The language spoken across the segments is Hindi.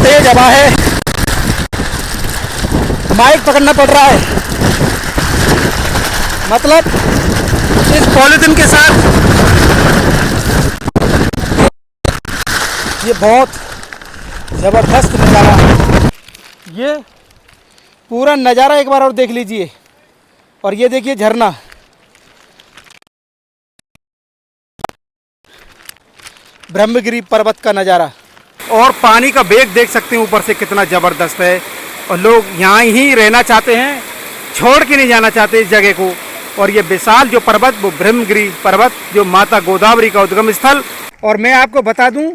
तेज हवा है, माइक पकड़ना पड़ रहा है। मतलब इस पॉलीथिन के साथ ये बहुत ज़बरदस्त नज़ारा। ये पूरा नज़ारा एक बार और देख लीजिए। और ये देखिए झरना, ब्रह्मगिरी पर्वत का नज़ारा। और पानी का वेग देख सकते हैं ऊपर से कितना ज़बरदस्त है। और लोग यहाँ ही रहना चाहते हैं, छोड़ के नहीं जाना चाहते इस जगह को। और ये विशाल जो पर्वत, वो ब्रह्मगिरी पर्वत, जो माता गोदावरी का उद्गम स्थल। और मैं आपको बता दूं,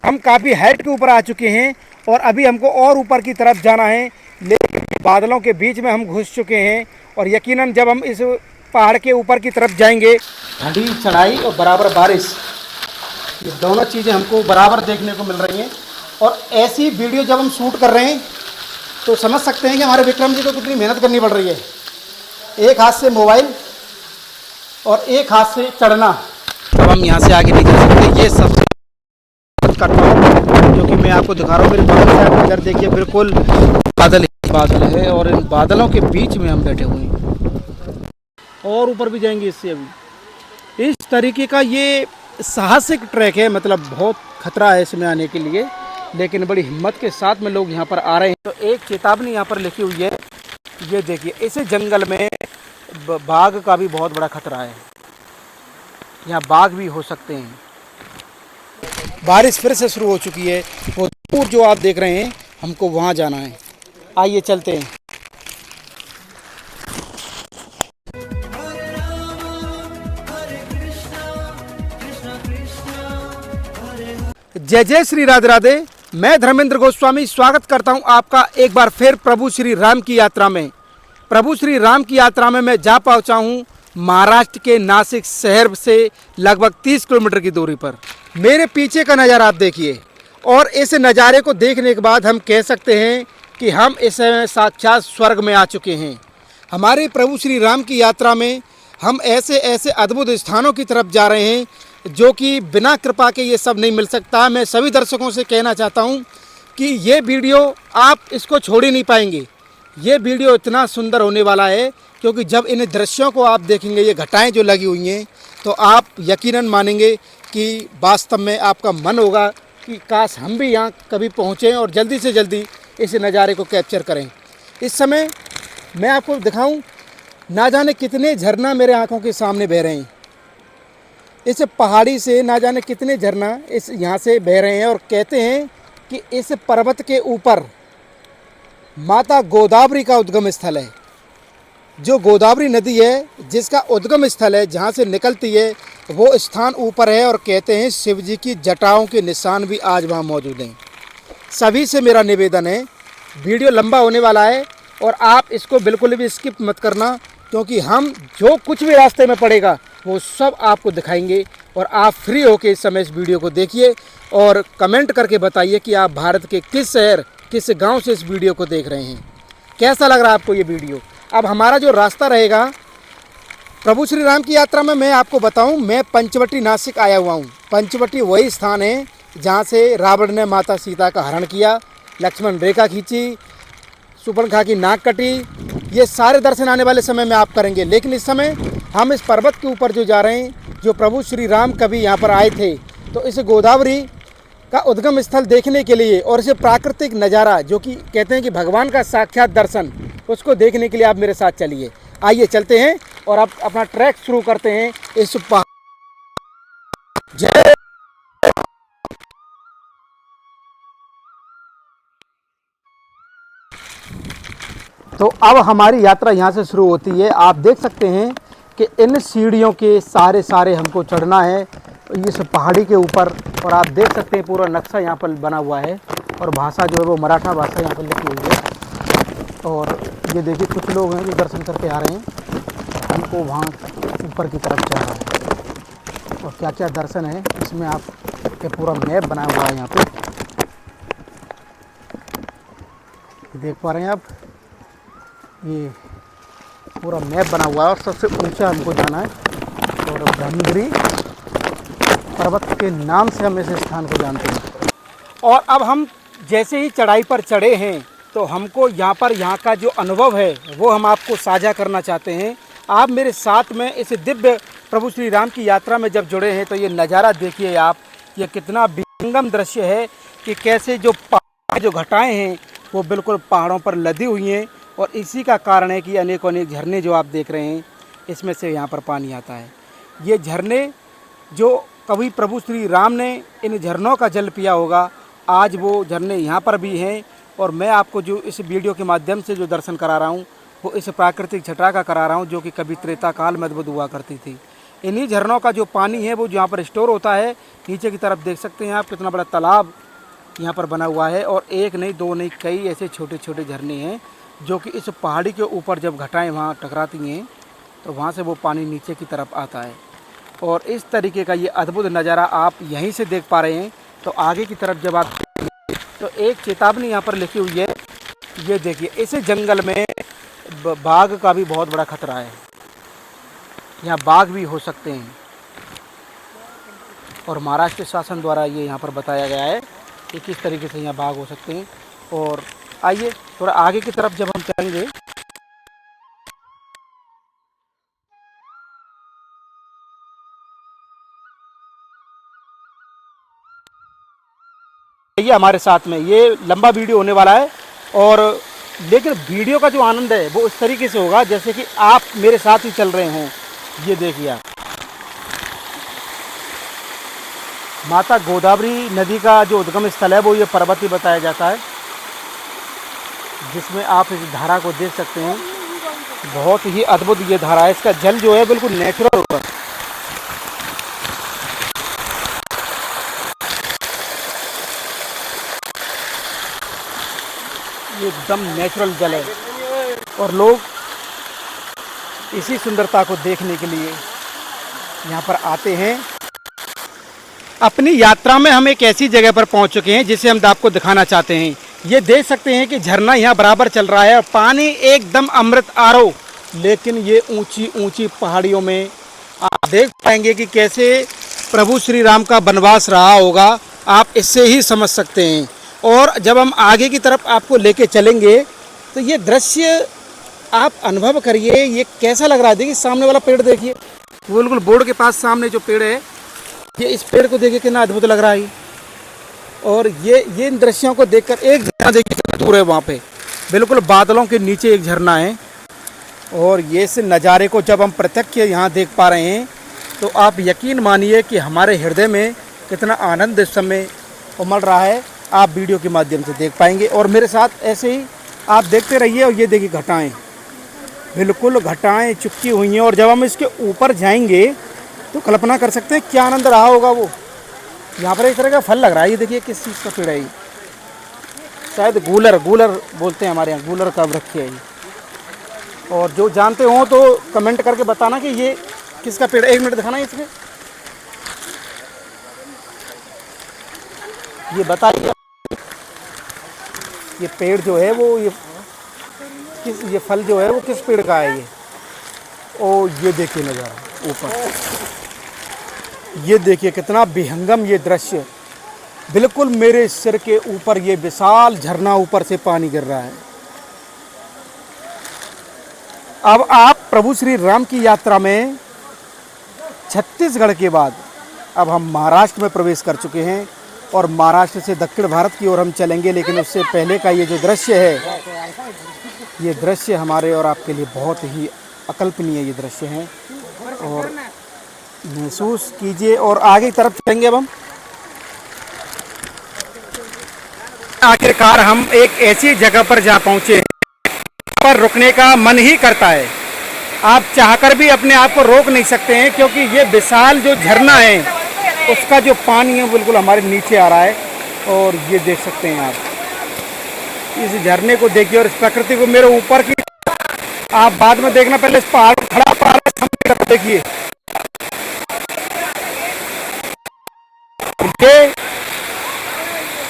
हम काफ़ी हाइट के ऊपर आ चुके हैं और अभी हमको और ऊपर की तरफ जाना है, लेकिन बादलों के बीच में हम घुस चुके हैं। और यकीनन जब हम इस पहाड़ के ऊपर की तरफ जाएंगे, ठंडी चढ़ाई और बराबर बारिश, ये दोनों चीज़ें हमको बराबर देखने को मिल रही हैं। और ऐसी वीडियो जब हम शूट कर रहे हैं तो समझ सकते हैं कि हमारे विक्रम जी को कितनी मेहनत करनी पड़ रही है। एक हाथ से मोबाइल और एक हाथ से चढ़ना। अब हम यहाँ से आगे नहीं जा सकते। ये सबसे का टॉप जो कि मैं आपको दिखा रहा हूँ, मेरे बगल साइड में इधर देखिए बिल्कुल बादल बादल है और इन बादलों के बीच में हम बैठे हुए हैं। और ऊपर भी जाएंगे इससे। अभी इस तरीके का ये साहसिक ट्रैक है, मतलब बहुत खतरा है इसमें आने के लिए, लेकिन बड़ी हिम्मत के साथ में लोग यहाँ पर आ रहे हैं। तो एक चेतावनी यहाँ पर लिखी हुई है, ये देखिए। इस जंगल में बाघ का भी बहुत बड़ा खतरा है, यहाँ बाघ भी हो सकते हैं। बारिश फिर से शुरू हो चुकी है। वो दूर जो आप देख रहे हैं, हमको वहाँ जाना है। आइए चलते हैं। जय जय श्री राधे राधे। मैं धर्मेंद्र गोस्वामी स्वागत करता हूं आपका एक बार फिर प्रभु श्री राम की यात्रा में। प्रभु श्री राम की यात्रा में मैं जा पहुंचा हूं महाराष्ट्र के नासिक शहर से लगभग 30 किलोमीटर की दूरी पर। मेरे पीछे का नज़ारा आप देखिए। और इस नज़ारे को देखने के बाद हम कह सकते हैं कि हम इस समय साक्षात स्वर्ग में आ चुके हैं। हमारे प्रभु श्री राम की यात्रा में हम ऐसे ऐसे अद्भुत स्थानों की तरफ जा रहे हैं जो कि बिना कृपा के ये सब नहीं मिल सकता। मैं सभी दर्शकों से कहना चाहता हूँ कि ये वीडियो आप इसको छोड़ ही नहीं पाएंगे। ये वीडियो इतना सुंदर होने वाला है क्योंकि जब इन दृश्यों को आप देखेंगे, ये घटाएं जो लगी हुई हैं, तो आप यकीनन मानेंगे कि वास्तव में आपका मन होगा कि काश हम भी यहाँ कभी पहुँचें और जल्दी से जल्दी इस नज़ारे को कैप्चर करें। इस समय मैं आपको दिखाऊँ, ना जाने कितने झरना मेरे आँखों के सामने बह रहे हैं। इस पहाड़ी से ना जाने कितने झरना इस यहाँ से बह रहे हैं। और कहते हैं कि इस पर्वत के ऊपर माता गोदावरी का उद्गम स्थल है। जो गोदावरी नदी है, जिसका उद्गम स्थल है, जहाँ से निकलती है, वो स्थान ऊपर है। और कहते हैं शिव जी की जटाओं के निशान भी आज वहाँ मौजूद हैं। सभी से मेरा निवेदन है, वीडियो लंबा होने वाला है और आप इसको बिल्कुल भी स्किप मत करना, क्योंकि हम जो कुछ भी रास्ते में पड़ेगा वो सब आपको दिखाएंगे। और आप फ्री होकर इस समय इस वीडियो को देखिए और कमेंट करके बताइए कि आप भारत के किस शहर, किस गांव से इस वीडियो को देख रहे हैं। कैसा लग रहा है आपको ये वीडियो। अब हमारा जो रास्ता रहेगा प्रभु श्री राम की यात्रा में, मैं आपको बताऊं, मैं पंचवटी नासिक आया हुआ हूं। पंचवटी वही स्थान है जहां से रावण ने माता सीता का हरण किया, लक्ष्मण रेखा खींची, सुपर्णखा की नाक कटी। ये सारे दर्शन आने वाले समय में आप करेंगे। लेकिन इस समय हम इस पर्वत के ऊपर जो जा रहे हैं, जो प्रभु श्री राम कभी यहाँ पर आए थे, तो इस गोदावरी का उद्गम स्थल देखने के लिए और इसे प्राकृतिक नज़ारा, जो कि कहते हैं कि भगवान का साक्षात दर्शन, उसको देखने के लिए आप मेरे साथ चलिए। आइए चलते हैं और अब अपना ट्रैक शुरू करते हैं इस पहाड़। जय। तो अब हमारी यात्रा यहाँ से शुरू होती है। आप देख सकते हैं कि इन सीढ़ियों के सारे हमको चढ़ना है इस पहाड़ी के ऊपर। और आप देख सकते हैं पूरा नक्शा यहाँ पर बना हुआ है और भाषा जो है वो मराठा भाषा यहाँ पर लिखी हुई है। और ये देखिए कुछ लोग हैं जो दर्शन करके आ रहे हैं, हमको वहाँ ऊपर की तरफ चढ़ना है। और क्या क्या दर्शन है इसमें आप ये पूरा मैप बना हुआ है यहाँ पे, देख पा रहे हैं आप। ये पूरा मैप बना हुआ है और सबसे ऊंचा हमको जाना है। और ब्रह्मगिरी पर्वत के नाम से हम इस स्थान को जानते हैं। और अब हम जैसे ही चढ़ाई पर चढ़े हैं तो हमको यहाँ का जो अनुभव है वो हम आपको साझा करना चाहते हैं। आप मेरे साथ में इस दिव्य प्रभु श्री राम की यात्रा में जब जुड़े हैं तो ये नज़ारा देखिए आप, ये कितना विहंगम दृश्य है कि कैसे जो पहाड़ जो घटाएं हैं वो बिल्कुल पहाड़ों पर लदी हुई हैं और इसी का कारण है कि अनेकों अनेक झरने जो आप देख रहे हैं इसमें से यहाँ पर पानी आता है। ये झरने जो कभी प्रभु श्री राम ने इन झरनों का जल पिया होगा, आज वो झरने यहाँ पर भी हैं और मैं आपको जो इस वीडियो के माध्यम से जो दर्शन करा रहा हूँ वो इस प्राकृतिक छटा का करा रहा हूँ जो कि कभी त्रेता काल में अद्भुत हुआ करती थी। इन्हीं झरनों का जो पानी है वो यहाँ पर स्टोर होता है। नीचे की तरफ देख सकते हैं आप कितना बड़ा तालाब यहाँ पर बना हुआ है और एक नहीं दो नहीं कई ऐसे छोटे छोटे झरने हैं जो कि इस पहाड़ी के ऊपर जब घटाएं वहाँ टकराती हैं तो वहाँ से वो पानी नीचे की तरफ आता है और इस तरीके का ये अद्भुत नज़ारा आप यहीं से देख पा रहे हैं। तो आगे की तरफ जब आप तो एक चेतावनी यहाँ पर लिखी हुई है, ये देखिए इस जंगल में बाघ का भी बहुत बड़ा खतरा है, यहाँ बाघ भी हो सकते हैं और महाराष्ट्र शासन द्वारा ये यहाँ पर बताया गया है कि किस तरीके से यहाँ बाघ हो सकते हैं। और आइए थोड़ा आगे की तरफ जब हम चलेंगे ये हमारे साथ में, ये लंबा वीडियो होने वाला है और लेकिन वीडियो का जो आनंद है वो इस तरीके से होगा जैसे कि आप मेरे साथ ही चल रहे हों। ये देखिए आप, माता गोदावरी नदी का जो उद्गम स्थल है वो ये पर्वत ही बताया जाता है जिसमें आप इस धारा को देख सकते हैं। बहुत ही अद्भुत ये धारा है, इसका जल जो है बिल्कुल नेचुरल होगा। ये एकदम नेचुरल जल है और लोग इसी सुंदरता को देखने के लिए यहाँ पर आते हैं। अपनी यात्रा में हम एक ऐसी जगह पर पहुँच चुके हैं जिसे हम आपको दिखाना चाहते हैं। ये देख सकते हैं कि झरना यहाँ बराबर चल रहा है और पानी एकदम अमृत आरो, लेकिन ये ऊंची ऊंची पहाड़ियों में आप देख पाएंगे कि कैसे प्रभु श्री राम का वनवास रहा होगा, आप इससे ही समझ सकते हैं। और जब हम आगे की तरफ आपको लेके चलेंगे तो ये दृश्य आप अनुभव करिए, ये कैसा लग रहा है। देखिए सामने वाला पेड़ देखिए, बिल्कुल बोर्ड के पास सामने जो पेड़ है, ये इस पेड़ को देखिए कितना अद्भुत लग रहा है। और ये इन दृश्यों को देखकर एक झरना देखिए कितना दूर है, वहाँ पे बिल्कुल बादलों के नीचे एक झरना है। और ये इस नज़ारे को जब हम प्रत्यक्ष यहाँ देख पा रहे हैं तो आप यकीन मानिए कि हमारे हृदय में कितना आनंद इस समय उमड़ रहा है, आप वीडियो के माध्यम से देख पाएंगे। और मेरे साथ ऐसे ही आप देखते रहिए। और ये देखिए घटाएं, बिल्कुल घटाएं चुपकी हुई हैं और जब हम इसके ऊपर जाएंगे तो कल्पना कर सकते हैं क्या आनंद रहा होगा वो। यहाँ पर एक तरह का फल लग रहा है, ये देखिए किस चीज़ का पेड़ है, शायद गूलर बोलते हैं हमारे यहाँ, गूलर का वृक्ष है ये। और जो जानते हो तो कमेंट करके बताना कि ये किसका पेड़ है। एक मिनट दिखाना इसमें, ये बताइए ये पेड़ जो है वो ये फल जो है वो किस पेड़ का है ये। ओ ये देखिए नज़ारा ऊपर, ये देखिए कितना विहंगम ये दृश्य, बिल्कुल मेरे सिर के ऊपर ये विशाल झरना ऊपर से पानी गिर रहा है। अब आप प्रभु श्री राम की यात्रा में छत्तीसगढ़ के बाद अब हम महाराष्ट्र में प्रवेश कर चुके हैं और महाराष्ट्र से दक्षिण भारत की ओर हम चलेंगे। लेकिन उससे पहले का ये जो दृश्य है, ये दृश्य हमारे और आपके लिए बहुत ही अकल्पनीय ये दृश्य है और महसूस कीजिए। और आगे की तरफ चलेंगे अब हम। आखिरकार हम एक ऐसी जगह पर जा पहुंचे पर रुकने का मन ही करता है, आप चाहकर भी अपने आप को रोक नहीं सकते हैं क्योंकि ये विशाल जो झरना है उसका जो पानी है बिल्कुल हमारे नीचे आ रहा है। और ये देख सकते हैं आप, इस झरने को देखिए और इस प्रकृति को मेरे ऊपर की आप बाद में देखना, पहले इस पहाड़ खड़ा पहाड़ देखिए।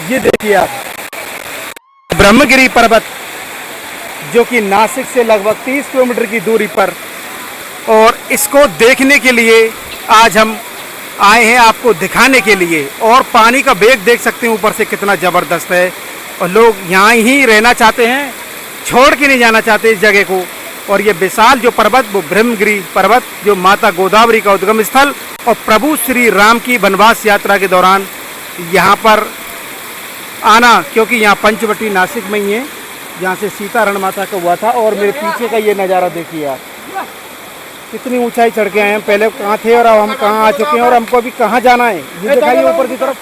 ये देखिए आप ब्रह्मगिरी पर्वत जो कि नासिक से लगभग 30 किलोमीटर की दूरी पर, और इसको देखने के लिए आज हम आए हैं आपको दिखाने के लिए। और पानी का वेग देख सकते हैं ऊपर से कितना ज़बरदस्त है और लोग यहाँ ही रहना चाहते हैं, छोड़ के नहीं जाना चाहते इस जगह को। और ये विशाल जो पर्वत वो ब्रह्मगिरी पर्वत जो माता गोदावरी का उद्गम स्थल और प्रभु श्री राम की वनवास यात्रा के दौरान यहाँ पर आना, क्योंकि यहाँ पंचवटी नासिक में ही है जहाँ से सीता रण माता का हुआ था। और मेरे पीछे का ये नज़ारा देखिए आप, कितनी ऊंचाई चढ़ के आए हैं, पहले कहाँ थे और अब हम कहाँ आ चुके हैं और हमको अभी कहाँ जाना है ये दिखाइए ऊपर की तरफ।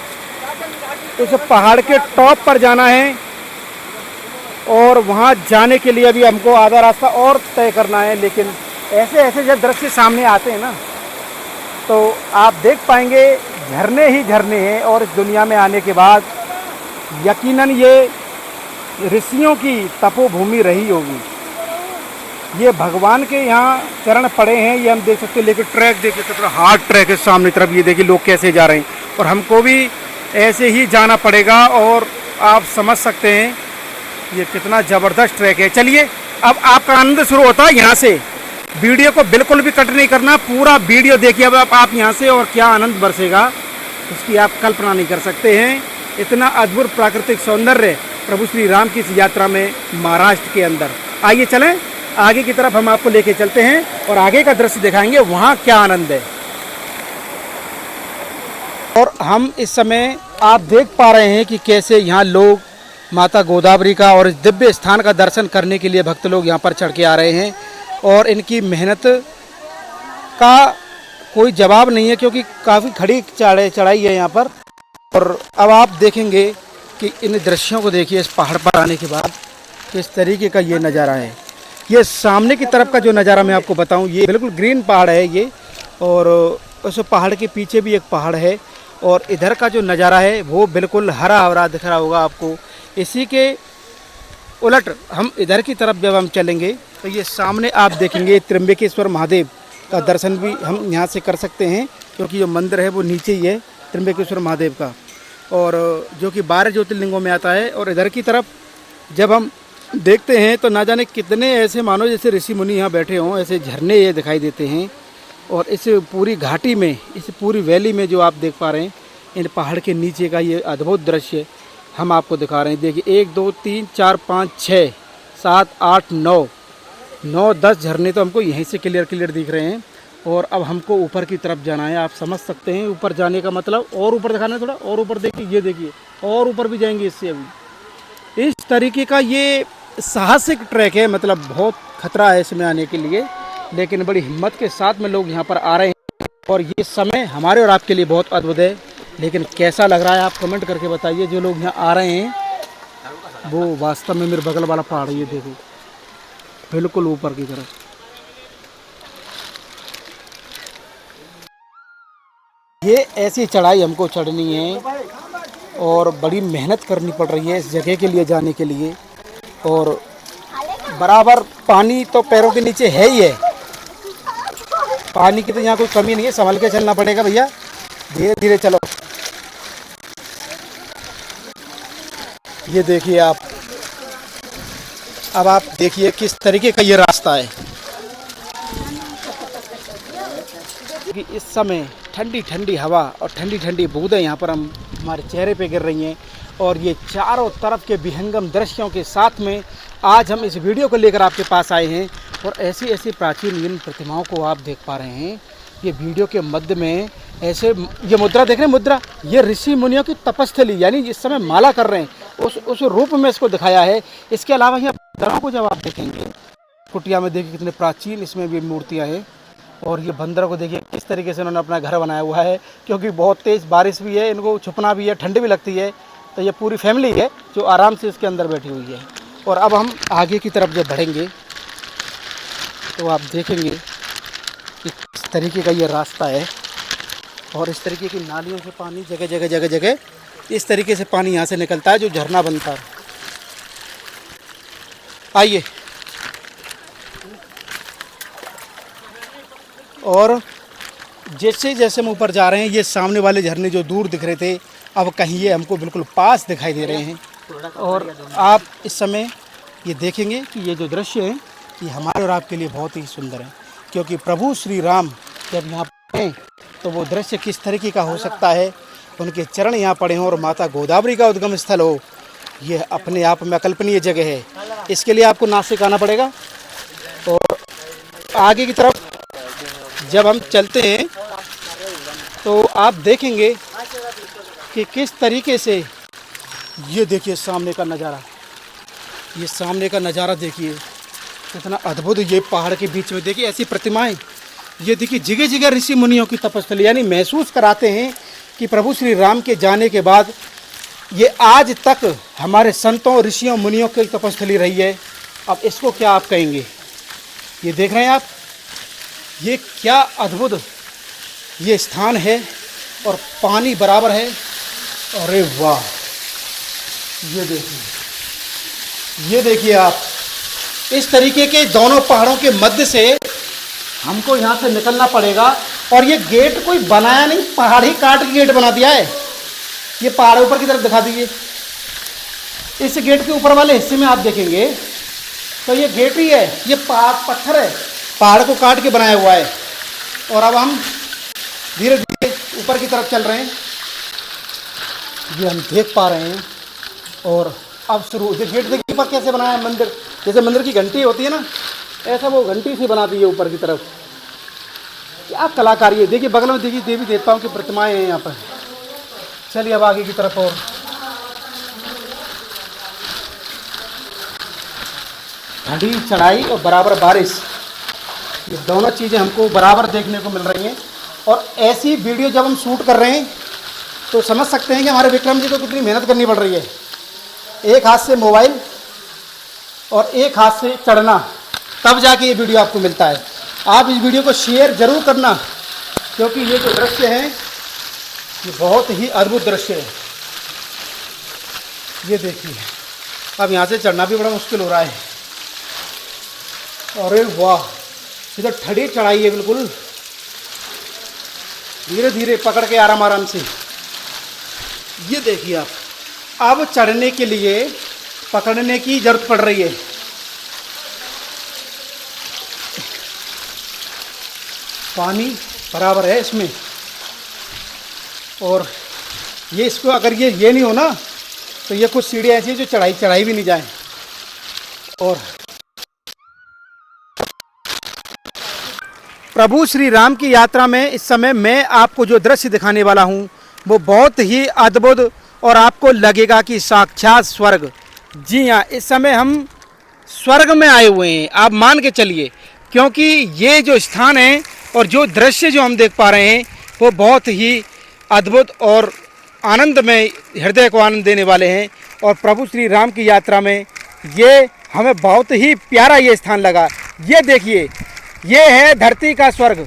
तो उस पहाड़ के टॉप पर जाना है और वहाँ जाने के लिए अभी हमको आधा रास्ता और तय करना है। लेकिन ऐसे ऐसे जब दृश्य सामने आते हैं ना तो आप देख पाएंगे झरने ही झरने हैं। और इस दुनिया में आने के बाद यकीनन ये ऋषियों की तपोभूमि रही होगी। ये भगवान के यहाँ चरण पड़े हैं, ये हम देख सकते हैं। लेकिन ट्रैक देखिए कितना हार्ड ट्रैक है सामने तरफ, ये देखिए लोग कैसे जा रहे हैं और हमको भी ऐसे ही जाना पड़ेगा। और आप समझ सकते हैं ये कितना ज़बरदस्त ट्रैक है। चलिए अब आपका आनंद शुरू होता है यहाँ से। वीडियो को बिल्कुल भी कट नहीं करना, पूरा वीडियो देखिए अब आप यहाँ से, और क्या आनंद बरसेगा उसकी आप कल्पना नहीं कर सकते हैं। इतना अद्भुत प्राकृतिक सौंदर्य प्रभु श्री राम की इस यात्रा में महाराष्ट्र के अंदर। आइए चलें आगे की तरफ, हम आपको लेके चलते हैं और आगे का दृश्य दिखाएंगे वहाँ क्या आनंद है। और हम इस समय आप देख पा रहे हैं कि कैसे यहाँ लोग माता गोदावरी का और इस दिव्य स्थान का दर्शन करने के लिए भक्त लोग यहाँ पर चढ़ के आ रहे हैं। और इनकी मेहनत का कोई जवाब नहीं है, क्योंकि काफ़ी खड़ी चढ़ाई है यहाँ पर। और अब आप देखेंगे कि इन दृश्यों को देखिए इस पहाड़ पर आने के बाद किस तरीके का ये नज़ारा है। ये सामने की तरफ का जो नज़ारा मैं आपको बताऊं, ये बिल्कुल ग्रीन पहाड़ है ये, और उस पहाड़ के पीछे भी एक पहाड़ है। और इधर का जो नज़ारा है वो बिल्कुल हरा भरा दिख रहा होगा आपको। इसी के उलट हम इधर की तरफ जब हम चलेंगे तो ये सामने आप देखेंगे त्र्यंबकेश्वर महादेव का दर्शन भी हम यहाँ से कर सकते हैं, क्योंकि जो मंदिर है वो नीचे ही है त्र्यंबकेश्वर महादेव का, और जो कि 12 ज्योतिर्लिंगों में आता है। और इधर की तरफ जब हम देखते हैं तो ना जाने कितने ऐसे मानो जैसे ऋषि मुनि यहाँ बैठे हों, ऐसे झरने ये दिखाई देते हैं। और इस पूरी घाटी में, इस पूरी वैली में जो आप देख पा रहे हैं, इन पहाड़ के नीचे का ये अद्भुत दृश्य हम आपको दिखा रहे हैं। देखिए 1 2 3 4 5 6 7 8 9 10 झरने तो हमको यहीं से क्लियर दिख रहे हैं। और अब हमको ऊपर की तरफ जाना है। आप समझ सकते हैं ऊपर जाने का मतलब, और ऊपर दिखाना है थोड़ा, और ऊपर देखिए, ये देखिए और ऊपर भी जाएंगे इससे। अभी इस तरीके का ये साहसिक ट्रैक है, मतलब बहुत खतरा है इसमें आने के लिए, लेकिन बड़ी हिम्मत के साथ में लोग यहाँ पर आ रहे हैं। और ये समय हमारे और आपके लिए बहुत अद्भुत है। लेकिन कैसा लग रहा है आप कमेंट करके बताइए। जो लोग यहाँ आ रहे हैं वो वास्तव में मेरे बगल वाला पहाड़, ये देखो बिल्कुल ऊपर की तरफ। ये ऐसी चढ़ाई हमको चढ़नी है और बड़ी मेहनत करनी पड़ रही है इस जगह के लिए जाने के लिए। और बराबर पानी तो पैरों के नीचे है ही है, पानी की तो यहाँ कोई कमी नहीं है। संभल के चलना पड़ेगा भैया, धीरे धीरे चलो। ये देखिए आप, अब आप देखिए किस तरीके का ये रास्ता है। कि इस समय ठंडी ठंडी हवा और ठंडी ठंडी बूंदें यहाँ पर हमारे चेहरे पे गिर रही हैं। और ये चारों तरफ के विहंगम दृश्यों के साथ में आज हम इस वीडियो को लेकर आपके पास आए हैं। और ऐसी ऐसी प्राचीन इन प्रतिमाओं को आप देख पा रहे हैं। ये वीडियो के मध्य में ऐसे ये मुद्रा देख रहे हैं, मुद्रा, ये ऋषि मुनियों की तपस्थली, यानी इस समय माला कर रहे हैं, उस रूप में इसको दिखाया है। इसके अलावा यहाँ बंदरों को जब आप देखेंगे, कुटिया में देखिए कितने प्राचीन इसमें भी मूर्तियाँ हैं। और ये बंदरों को देखिए किस तरीके से उन्होंने अपना घर बनाया हुआ है, क्योंकि बहुत तेज़ बारिश भी है, इनको छुपना भी है, ठंड भी लगती है। तो ये पूरी फैमिली है जो आराम से इसके अंदर बैठी हुई है। और अब हम आगे की तरफ जब बढ़ेंगे तो आप देखेंगे कि किस तरीके का ये रास्ता है। और इस तरीके की नालियों से पानी जगह जगह इस तरीके से पानी यहाँ से निकलता है, जो झरना बनता है। आइए, और जैसे जैसे हम ऊपर जा रहे हैं, ये सामने वाले झरने जो दूर दिख रहे थे, अब कहीं ये हमको बिल्कुल पास दिखाई दे रहे हैं। और आप इस समय ये देखेंगे कि ये जो दृश्य है ये हमारे और आपके लिए बहुत ही सुंदर है, क्योंकि प्रभु श्री राम जब यहाँ हैं तो वो दृश्य किस तरीके का हो सकता है। उनके चरण यहाँ पड़े हों और माता गोदावरी का उद्गम स्थल हो, ये अपने आप में अकल्पनीय जगह है। इसके लिए आपको नासिक आना पड़ेगा। और आगे की तरफ जब हम चलते हैं तो आप देखेंगे कि किस तरीके से, ये देखिए सामने का नज़ारा, ये सामने का नज़ारा देखिए कितना अद्भुत। ये पहाड़ के बीच में देखिए ऐसी प्रतिमाएं, ये देखिए जगह जगह ऋषि मुनियों की तपस्थली, यानी महसूस कराते हैं कि प्रभु श्री राम के जाने के बाद ये आज तक हमारे संतों ऋषियों मुनियों की तपस्थली रही है। अब इसको क्या आप कहेंगे? ये देख रहे हैं आप, ये क्या अद्भुत ये स्थान है और पानी बराबर है। अरे वाह, ये देखिए आप, इस तरीके के दोनों पहाड़ों के मध्य से हमको यहाँ से निकलना पड़ेगा। और ये गेट कोई बनाया नहीं, पहाड़ ही काट के गेट बना दिया है। ये पहाड़ ऊपर की तरफ दिखा दीजिए। इस गेट के ऊपर वाले हिस्से में आप देखेंगे तो ये गेट ही है, ये पत्थर है, पहाड़ को काट के बनाया हुआ है। और अब हम धीरे धीरे ऊपर की तरफ चल रहे हैं, ये हम देख पा रहे हैं। और अब शुरू, ये गेट देखिए ऊपर कैसे बनाया है, मंदिर जैसे मंदिर की घंटी होती है ना, ऐसा वो घंटी से बना दी है ऊपर की तरफ। क्या कलाकारी है। देखिए बगल में देखिए देवी देवताओं की प्रतिमाएं हैं यहाँ पर। चलिए अब आगे की तरफ। और ठंडी चढ़ाई और बराबर बारिश, ये दोनों चीज़ें हमको बराबर देखने को मिल रही हैं। और ऐसी वीडियो जब हम शूट कर रहे हैं तो समझ सकते हैं कि हमारे विक्रम जी को कितनी मेहनत करनी पड़ रही है। एक हाथ से मोबाइल और एक हाथ से चढ़ना, तब जाके ये वीडियो आपको मिलता है। आप इस वीडियो को शेयर ज़रूर करना, क्योंकि ये जो दृश्य है ये बहुत ही अद्भुत दृश्य है। ये देखिए, अब यहाँ से चढ़ना भी बड़ा मुश्किल हो रहा है। अरे वाह, ये तो ठंडी चढ़ाई है बिल्कुल। धीरे धीरे पकड़ के आराम आराम से। ये देखिए आप, अब चढ़ने के लिए पकड़ने की जरूरत पड़ रही है। पानी बराबर है इसमें। और ये इसको अगर ये नहीं हो ना तो ये कुछ सीढ़ियाँ ऐसी जो चढ़ाई भी नहीं जाए। और प्रभु श्री राम की यात्रा में इस समय मैं आपको जो दृश्य दिखाने वाला हूँ वो बहुत ही अद्भुत, और आपको लगेगा कि साक्षात स्वर्ग। जी हाँ, इस समय हम स्वर्ग में आए हुए हैं, आप मान के चलिए। क्योंकि ये जो स्थान है और जो दृश्य जो हम देख पा रहे हैं वो बहुत ही अद्भुत और आनंदमय, हृदय को आनंद देने वाले हैं। और प्रभु श्री राम की यात्रा में ये हमें बहुत ही प्यारा ये स्थान लगा। ये देखिए, ये है धरती का स्वर्ग।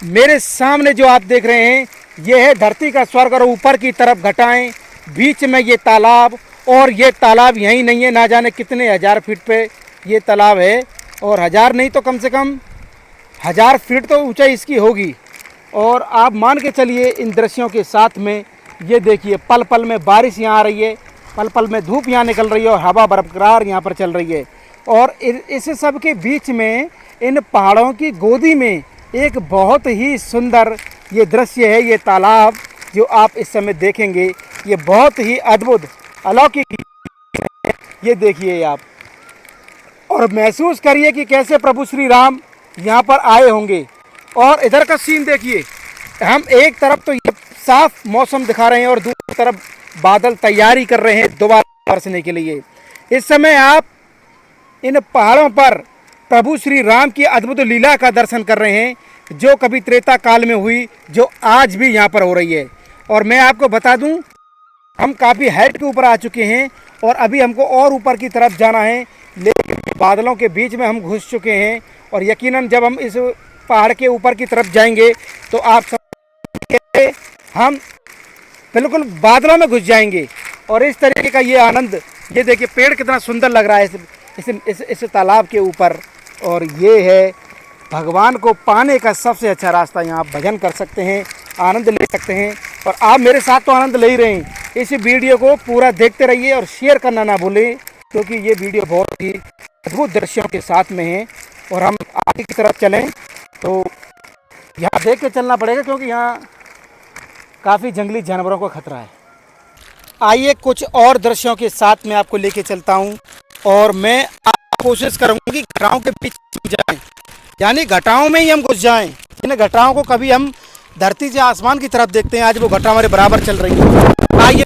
मेरे सामने जो आप देख रहे हैं ये है धरती का स्वर्ग। और ऊपर की तरफ घटाएं, बीच में ये तालाब, और ये तालाब यहीं नहीं है, ना जाने कितने हज़ार फीट पे ये तालाब है। और हज़ार नहीं तो कम से कम 1000 फीट तो ऊंचाई इसकी होगी। और आप मान के चलिए इन दृश्यों के साथ में, ये देखिए पल पल में बारिश यहाँ आ रही है, पल पल में धूप यहाँ निकल रही है और हवा बरकरार यहाँ पर चल रही है। और इस सब के बीच में इन पहाड़ों की गोदी में एक बहुत ही सुंदर ये दृश्य है। ये तालाब जो आप इस समय देखेंगे ये बहुत ही अद्भुत अलौकिक है। ये देखिए आप, और महसूस करिए कि कैसे प्रभु श्री राम यहाँ पर आए होंगे। और इधर का सीन देखिए, हम एक तरफ तो ये साफ मौसम दिखा रहे हैं और दूसरी तरफ बादल तैयारी कर रहे हैं दोबारा बरसने के लिए। इस समय आप इन पहाड़ों पर प्रभु श्री राम की अद्भुत लीला का दर्शन कर रहे हैं, जो कभी त्रेता काल में हुई, जो आज भी यहाँ पर हो रही है। और मैं आपको बता दूं, हम काफ़ी हाइट के ऊपर आ चुके हैं और अभी हमको और ऊपर की तरफ जाना है, लेकिन बादलों के बीच में हम घुस चुके हैं। और यकीनन जब हम इस पहाड़ के ऊपर की तरफ जाएंगे तो आप समझेंगे हम बिल्कुल बादलों में घुस जाएंगे। और इस तरीके का ये आनंद, ये देखिए पेड़ कितना सुंदर लग रहा है इस तालाब के ऊपर। और ये है भगवान को पाने का सबसे अच्छा रास्ता। यहाँ आप भजन कर सकते हैं, आनंद ले सकते हैं। और आप मेरे साथ तो आनंद ले ही रहे हैं। इस वीडियो को पूरा देखते रहिए और शेयर करना ना भूलें, क्योंकि ये वीडियो बहुत ही अद्भुत दृश्यों के साथ में है। और हम आगे की तरफ चलें तो यहाँ देख के चलना पड़ेगा, क्योंकि यहाँ काफ़ी जंगली जानवरों का खतरा है। आइए कुछ और दृश्यों के साथ में आपको लेके चलता हूँ और मैं कोशिश करूँगा कि घटाओं के बीच हम जाएं, यानी घटाओं में ही हम घुस जाएं। इन घटाओं को कभी हम धरती से आसमान की तरफ देखते हैं, आज वो घटा हमारे बराबर चल रही है। आइए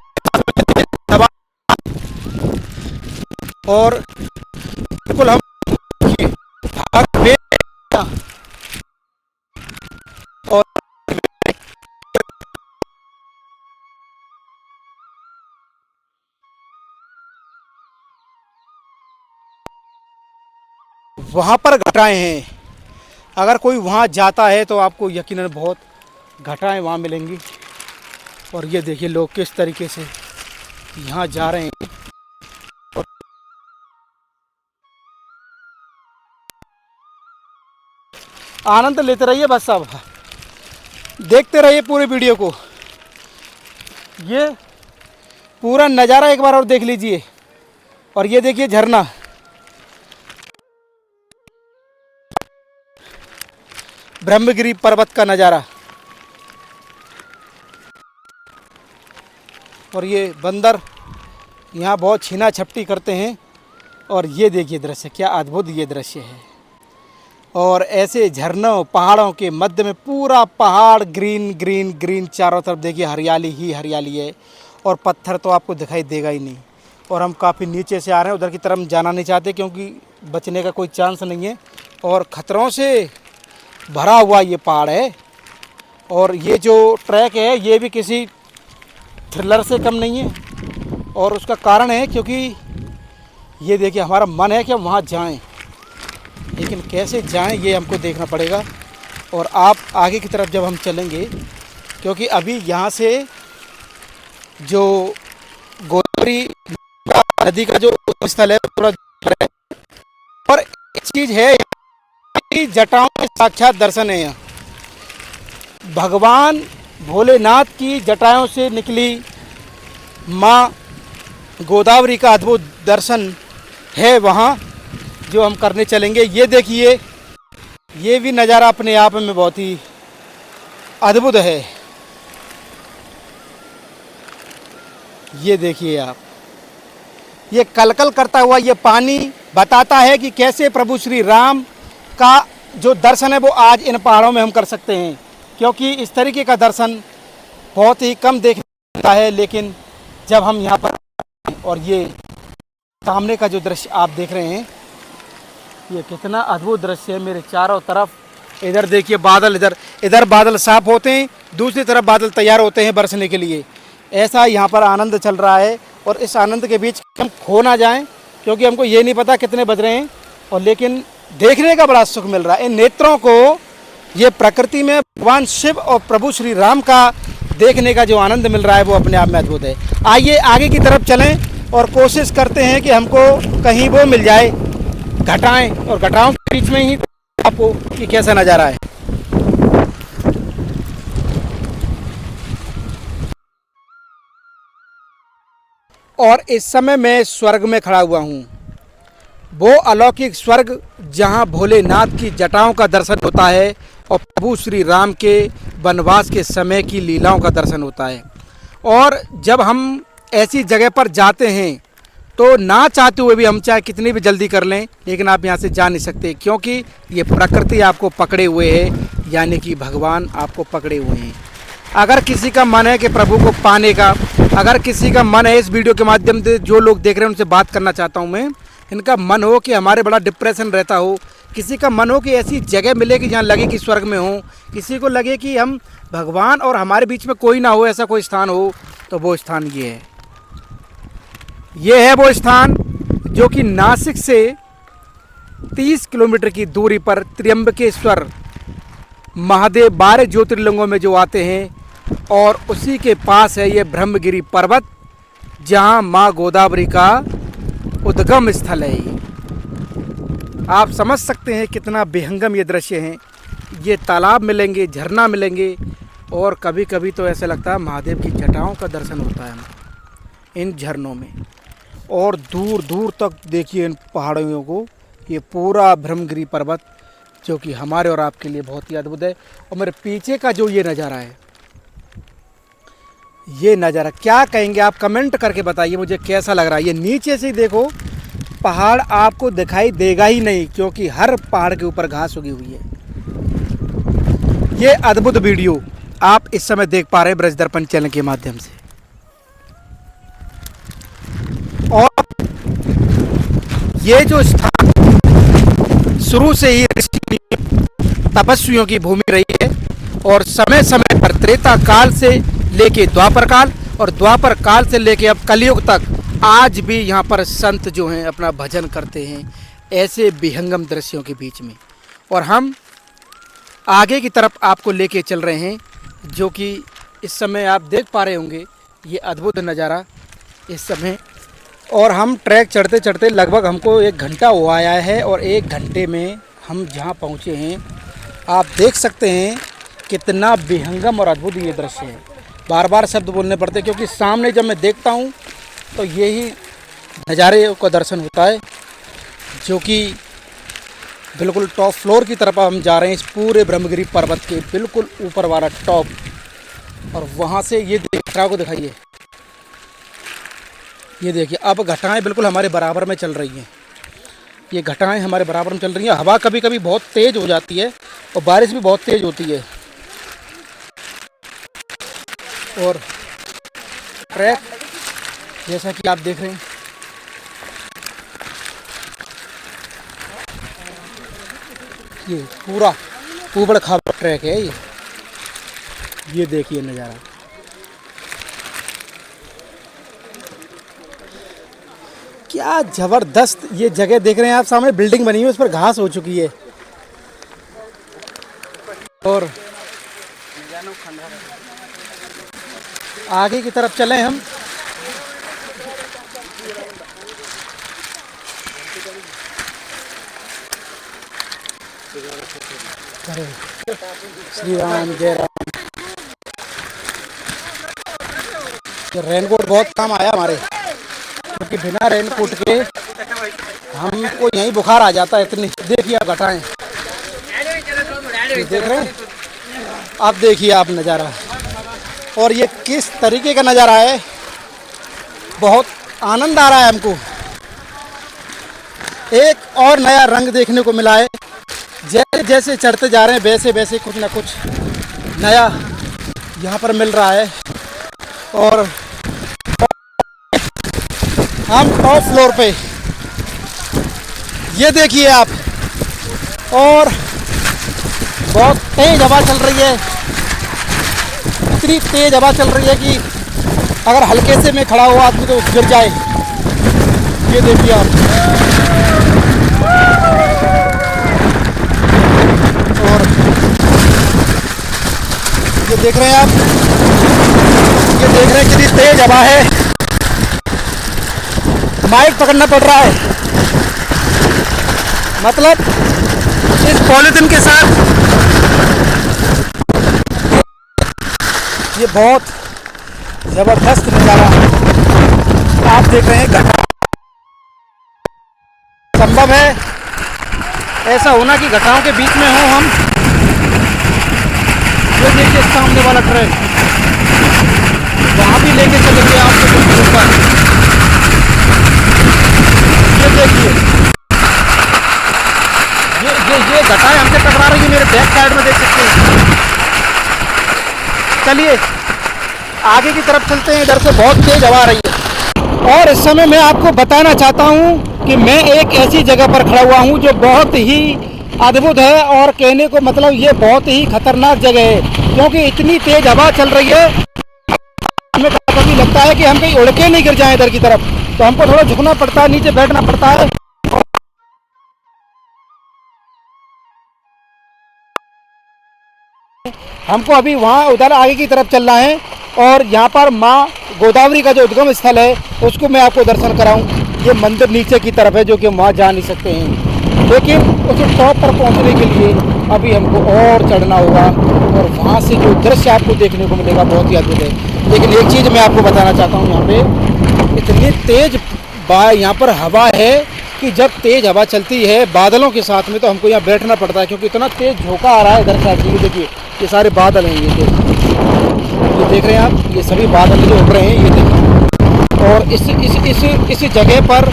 और बिल्कुल हम और वहाँ पर घटाएं हैं। अगर कोई वहाँ जाता है तो आपको यकीनन बहुत घटाएं वहाँ मिलेंगी। और ये देखिए लोग किस तरीके से यहाँ जा रहे हैं और आनंद लेते रहिए। बस सब देखते रहिए पूरे वीडियो को। ये पूरा नज़ारा एक बार और देख लीजिए। और ये देखिए झरना, ब्रह्मगिरी पर्वत का नज़ारा। और ये बंदर यहाँ बहुत छीना झपटी करते हैं। और ये देखिए दृश्य, क्या अद्भुत ये दृश्य है। और ऐसे झरनों पहाड़ों के मध्य में पूरा पहाड़ ग्रीन ग्रीन ग्रीन, चारों तरफ देखिए हरियाली ही हरियाली है। और पत्थर तो आपको दिखाई देगा ही नहीं। और हम काफ़ी नीचे से आ रहे हैं, उधर की तरफ हम जाना नहीं चाहते क्योंकि बचने का कोई चांस नहीं है और ख़तरों से भरा हुआ ये पहाड़ है। और ये जो ट्रैक है ये भी किसी थ्रिलर से कम नहीं है। और उसका कारण है क्योंकि ये देखिए हमारा मन है कि हम वहाँ जाएं, लेकिन कैसे जाएं ये हमको देखना पड़ेगा। और आप आगे की तरफ जब हम चलेंगे, क्योंकि अभी यहाँ से जो गोदावरी नदी का जो स्थल है थोड़ा है। और एक चीज़ है, जटाओं में साक्षात दर्शन है। यहाँ भगवान भोलेनाथ की जटाओं से निकली माँ गोदावरी का अद्भुत दर्शन है वहाँ, जो हम करने चलेंगे। ये देखिए, ये भी नज़ारा अपने आप में बहुत ही अद्भुत है। ये देखिए आप, ये कलकल करता हुआ ये पानी बताता है कि कैसे प्रभु श्री राम का जो दर्शन है वो आज इन पहाड़ों में हम कर सकते हैं। क्योंकि इस तरीके का दर्शन बहुत ही कम देखने मिलता है। लेकिन जब हम यहाँ पर, और ये सामने का जो दृश्य आप देख रहे हैं, ये कितना अद्भुत दृश्य है। मेरे चारों तरफ इधर देखिए बादल, इधर बादल साफ होते हैं, दूसरी तरफ बादल तैयार होते हैं बरसने के लिए। ऐसा यहाँ पर आनंद चल रहा है। और इस आनंद के बीच हम खो ना जाएं, क्योंकि हमको ये नहीं पता कितने बज रहे हैं। और लेकिन देखने का बड़ा सुख मिल रहा है इन नेत्रों को। ये प्रकृति में भगवान शिव और प्रभु श्री राम का देखने का जो आनंद मिल रहा है वो अपने आप में अद्भुत है। आइए आगे की तरफ चलें और कोशिश करते हैं कि हमको कहीं वो मिल जाए घटाएं, और घटाओं के बीच में ही आपको ये कैसा नज़ारा है। और इस समय मैं स्वर्ग में खड़ा हुआ हूँ, वो अलौकिक स्वर्ग जहाँ भोलेनाथ की जटाओं का दर्शन होता है और प्रभु श्री राम के वनवास के समय की लीलाओं का दर्शन होता है। और जब हम ऐसी जगह पर जाते हैं तो ना चाहते हुए भी हम चाहे कितनी भी जल्दी कर लें, लेकिन आप यहाँ से जा नहीं सकते, क्योंकि ये प्रकृति आपको पकड़े हुए है, यानी कि भगवान आपको पकड़े हुए हैं। अगर किसी का मन है कि प्रभु को पाने का, अगर किसी का मन है, इस वीडियो के माध्यम से जो लोग देख रहे हैं उनसे बात करना चाहता हूँ मैं, इनका मन हो कि हमारे बड़ा डिप्रेशन रहता हो, किसी का मन हो कि ऐसी जगह मिले कि जहाँ लगे कि स्वर्ग में हो, किसी को लगे कि हम भगवान और हमारे बीच में कोई ना हो, ऐसा कोई स्थान हो, तो वो स्थान ये है। ये है वो स्थान जो कि नासिक से 30 किलोमीटर की दूरी पर त्र्यंबकेश्वर महादेव 12 ज्योतिर्लिंगों में जो आते हैं, और उसी के पास है ये ब्रह्मगिरी पर्वत, जहाँ माँ गोदावरी का उद्गम स्थल है। आप समझ सकते हैं कितना बेहंगम ये दृश्य है। ये तालाब मिलेंगे, झरना मिलेंगे, और कभी कभी तो ऐसा लगता है महादेव की जटाओं का दर्शन होता है इन झरनों में। और दूर दूर तक देखिए इन पहाड़ियों को, ये पूरा ब्रह्मगिरी पर्वत जो कि हमारे और आपके लिए बहुत ही अद्भुत है। और मेरे पीछे का जो ये नज़ारा है, ये नज़ारा क्या कहेंगे आप, कमेंट करके बताइए मुझे कैसा लग रहा है। ये नीचे से देखो पहाड़ आपको दिखाई देगा ही नहीं, क्योंकि हर पहाड़ के ऊपर घास उगी हुई है। ये अद्भुत वीडियो आप इस समय देख पा रहे हैं ब्रज दर्पण चैनल के माध्यम से। और ये जो स्थान शुरू से ही तपस्वियों की भूमि रही है, और समय समय पर त्रेता काल से लेके द्वापर काल, और द्वापर काल से लेके अब कलयुग तक आज भी यहाँ पर संत जो हैं अपना भजन करते हैं ऐसे विहंगम दृश्यों के बीच में। और हम आगे की तरफ आपको लेके चल रहे हैं, जो कि इस समय आप देख पा रहे होंगे ये अद्भुत नज़ारा इस समय। और हम ट्रैक चढ़ते चढ़ते लगभग हमको 1 घंटा हो आया है, और 1 घंटे में हम जहाँ पहुँचे हैं आप देख सकते हैं कितना विहंगम और अद्भुत ये दृश्य है। बार बार शब्द बोलने पड़ते हैं, क्योंकि सामने जब मैं देखता हूँ तो यही नज़ारे का दर्शन होता है, जो कि बिल्कुल टॉप फ्लोर की तरफ हम जा रहे हैं, इस पूरे ब्रह्मगिरी पर्वत के बिल्कुल ऊपर वाला टॉप। और वहाँ से ये घटा को दिखाइए, ये देखिए अब घटाएं बिल्कुल हमारे बराबर में चल रही हैं। ये घटाएं हमारे बराबर में चल रही हैं। हवा कभी कभी बहुत तेज़ हो जाती है और बारिश भी बहुत तेज़ होती है। और ट्रैक जैसा कि आप देख रहे हैं, ये पूरा ऊबड़ खाबड़ ट्रैक है। ये देखिए नज़ारा, क्या ज़बरदस्त ये जगह देख रहे हैं आप। सामने बिल्डिंग बनी हुई है, उस पर घास हो चुकी है। और आगे की तरफ चलें हम। श्री राम जय राम। रेनकोट बहुत काम आया हमारे, क्योंकि बिना रेनकोट के हमको यहीं बुखार आ जाता है। इतनी देखिए आप घटाएं, देख रहे हैं आप, देखिए आप नज़ारा। और ये किस तरीके का नज़ारा है, बहुत आनंद आ रहा है हमको। एक और नया रंग देखने को मिला है। जैसे जैसे चढ़ते जा रहे हैं वैसे वैसे कुछ ना कुछ नया यहाँ पर मिल रहा है। और हम टॉप फ्लोर पे, ये देखिए आप, और बहुत तेज हवा चल रही है। इतनी तेज हवा चल रही है कि अगर हल्के से में खड़ा हुआ आदमी तो गिर जाए। ये देखिए आप, और ये देख रहे हैं आप, ये देख रहे हैं कितनी तेज हवा है। माइक पकड़ना पड़ रहा है, मतलब इस पॉलीथिन के साथ। ये बहुत ज़बरदस्त नज़ारा आप देख रहे हैं। घटा संभव है ऐसा होना कि घटाओं के बीच में हो हम। ये देखिए सामने वाला ट्रैक, वहाँ भी लेके चलेंगे आपको बिल्कुल ऊपर। ये देखिए, ये घटाएं हमसे टकरा रही है मेरे बैक साइड में, देख सकते हैं। चलिए आगे की तरफ चलते हैं, इधर से बहुत तेज हवा आ रही है। और इस समय मैं आपको बताना चाहता हूँ कि मैं एक ऐसी जगह पर खड़ा हुआ हूँ जो बहुत ही अद्भुत है, और कहने को मतलब ये बहुत ही खतरनाक जगह है, क्योंकि इतनी तेज हवा चल रही है। हमें कभी लगता है कि हम कहीं उड़ के नहीं गिर जाएं इधर की तरफ, तो हमको थोड़ा झुकना पड़ता है, नीचे बैठना पड़ता है। हमको अभी वहाँ उधर आगे की तरफ चलना है, और यहाँ पर माँ गोदावरी का जो उद्गम स्थल है उसको मैं आपको दर्शन कराऊं। ये मंदिर नीचे की तरफ है, जो कि वहाँ जा नहीं सकते हैं, लेकिन उस टॉप पर पहुँचने के लिए अभी हमको और चढ़ना होगा, और वहाँ से जो दृश्य आपको देखने को मिलेगा बहुत ही अद्भुत है। लेकिन एक चीज़ मैं आपको बताना चाहता हूँ, यहाँ पे इतनी तेज यहाँ पर हवा है कि जब तेज़ हवा चलती है बादलों के साथ में, तो हमको यहाँ बैठना पड़ता है, क्योंकि इतना तेज़ झोंका आ रहा है इधर से। देखिए ये सारे बादल हैं, ये ये देख रहे हैं आप, ये सभी बादल जो उड़ रहे हैं, ये देखिए। और इस जगह पर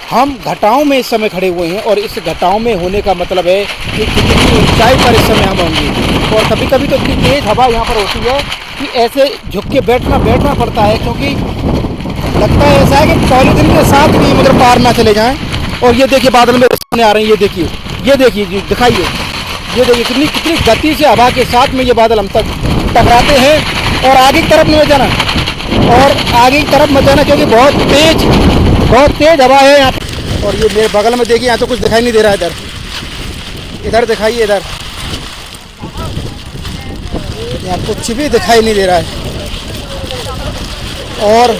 हम घटाओं में इस समय खड़े हुए हैं, और इस घटाओं में होने का मतलब है कि कितनी ऊंचाई पर इस समय हम होंगे। और कभी कभी तो इतनी तेज़ हवा यहाँ पर होती है कि ऐसे झुक के बैठना पड़ता है, क्योंकि लगता है ऐसा है कि पॉलीथिन के साथ भी मगर पार ना चले जाएं। और ये देखिए बादल मेरे सामने आ रहे हैं, ये देखिए जी, दिखाइए, ये देखिए कितनी गति से हवा के साथ में ये बादल हम तक टकराते हैं। और आगे की तरफ मत जाना, क्योंकि बहुत तेज हवा है यहाँ पर। और ये मेरे बगल में देखिए, यहाँ तो कुछ दिखाई नहीं दे रहा है। इधर दिखाइए, इधर यहाँ कुछ भी दिखाई नहीं दे रहा है। और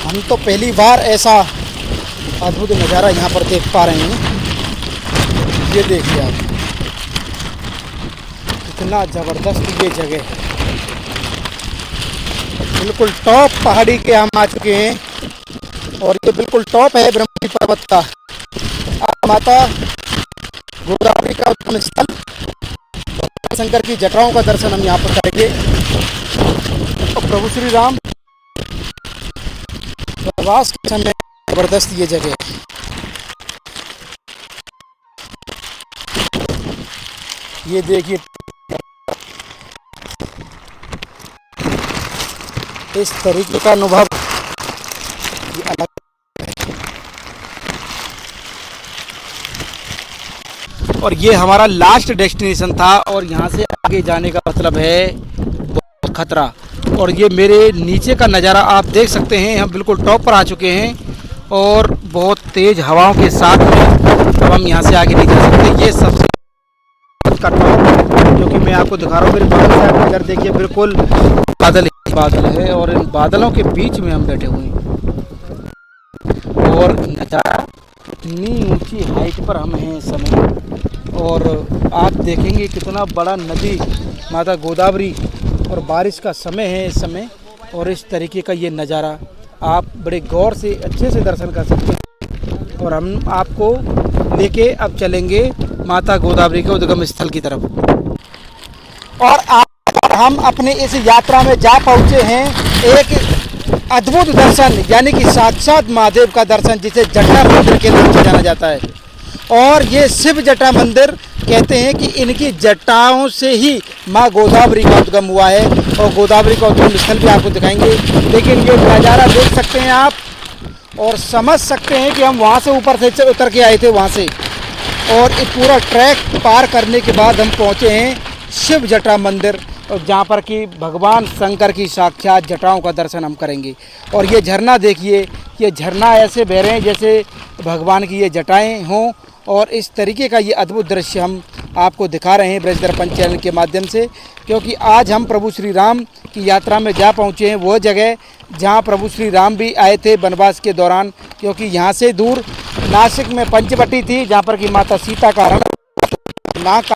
हम तो पहली बार ऐसा अद्भुत नज़ारा यहाँ पर देख पा रहे हैं। ये देखिए आप, इतना ज़बरदस्त ये जगह है। बिल्कुल टॉप पहाड़ी के हम आ चुके हैं, और ये बिल्कुल टॉप है ब्रह्मगिरी पर्वत का। माता गोदावरी का उद्गम स्थल, शंकर की जटाओं का दर्शन हम यहाँ पर करेंगे। और प्रभु श्री राम प्रवास के समय जबरदस्त ये जगह है। ये देखिए, इस तरीके का अनुभव ये अलग है। और ये हमारा लास्ट डेस्टिनेशन था, और यहाँ से आगे जाने का मतलब है बहुत खतरा। और ये मेरे नीचे का नज़ारा आप देख सकते हैं, हम बिल्कुल टॉप पर आ चुके हैं, और बहुत तेज़ हवाओं के साथ में अब हम यहाँ से आगे नहीं जा सकते। ये सबसे का टॉप जो कि मैं आपको दिखा रहा हूँ, मेरे बगल से इधर देखिए, बिल्कुल बादल है, और इन बादलों के बीच में हम बैठे हुए हैं। और नज़ारा इतनी ऊंची हाइट पर हम हैं इस समय, और आप देखेंगे कितना बड़ा नदी माता गोदावरी, और बारिश का समय है इस समय। और इस तरीके का ये नज़ारा आप बड़े गौर से अच्छे से दर्शन कर सकते हैं। और हम आपको लेके अब चलेंगे माता गोदावरी के उद्गम स्थल की तरफ। और आज हम अपने इस यात्रा में जा पहुँचे हैं एक अद्भुत दर्शन, यानी कि साक्षात महादेव का दर्शन, जिसे जटा मंदिर के नाम से जाना जाता है। और ये शिव जटा मंदिर कहते हैं कि इनकी जटाओं से ही माँ गोदावरी का उद्गम हुआ है, और गोदावरी का उद्गम स्थल भी आपको दिखाएंगे। लेकिन ये नज़ारा देख सकते हैं आप, और समझ सकते हैं कि हम वहाँ से ऊपर से उतर के आए थे वहाँ से। और ये पूरा ट्रैक पार करने के बाद हम पहुँचे हैं शिव जटा मंदिर, और जहाँ पर कि भगवान शंकर की साक्षात जटाओं का दर्शन हम करेंगे। और ये झरना देखिए, ये झरना ऐसे बह रहे हैं जैसे भगवान की ये जटाएं हों। और इस तरीके का ये अद्भुत दृश्य हम आपको दिखा रहे हैं ब्रज दर्पण चैनल के माध्यम से, क्योंकि आज हम प्रभु श्री राम की यात्रा में जा पहुँचे हैं वो जगह जहाँ प्रभु श्री राम भी आए थे वनवास के दौरान। क्योंकि यहाँ से दूर नासिक में पंचवटी थी, जहाँ पर कि माता सीता का हरण ना का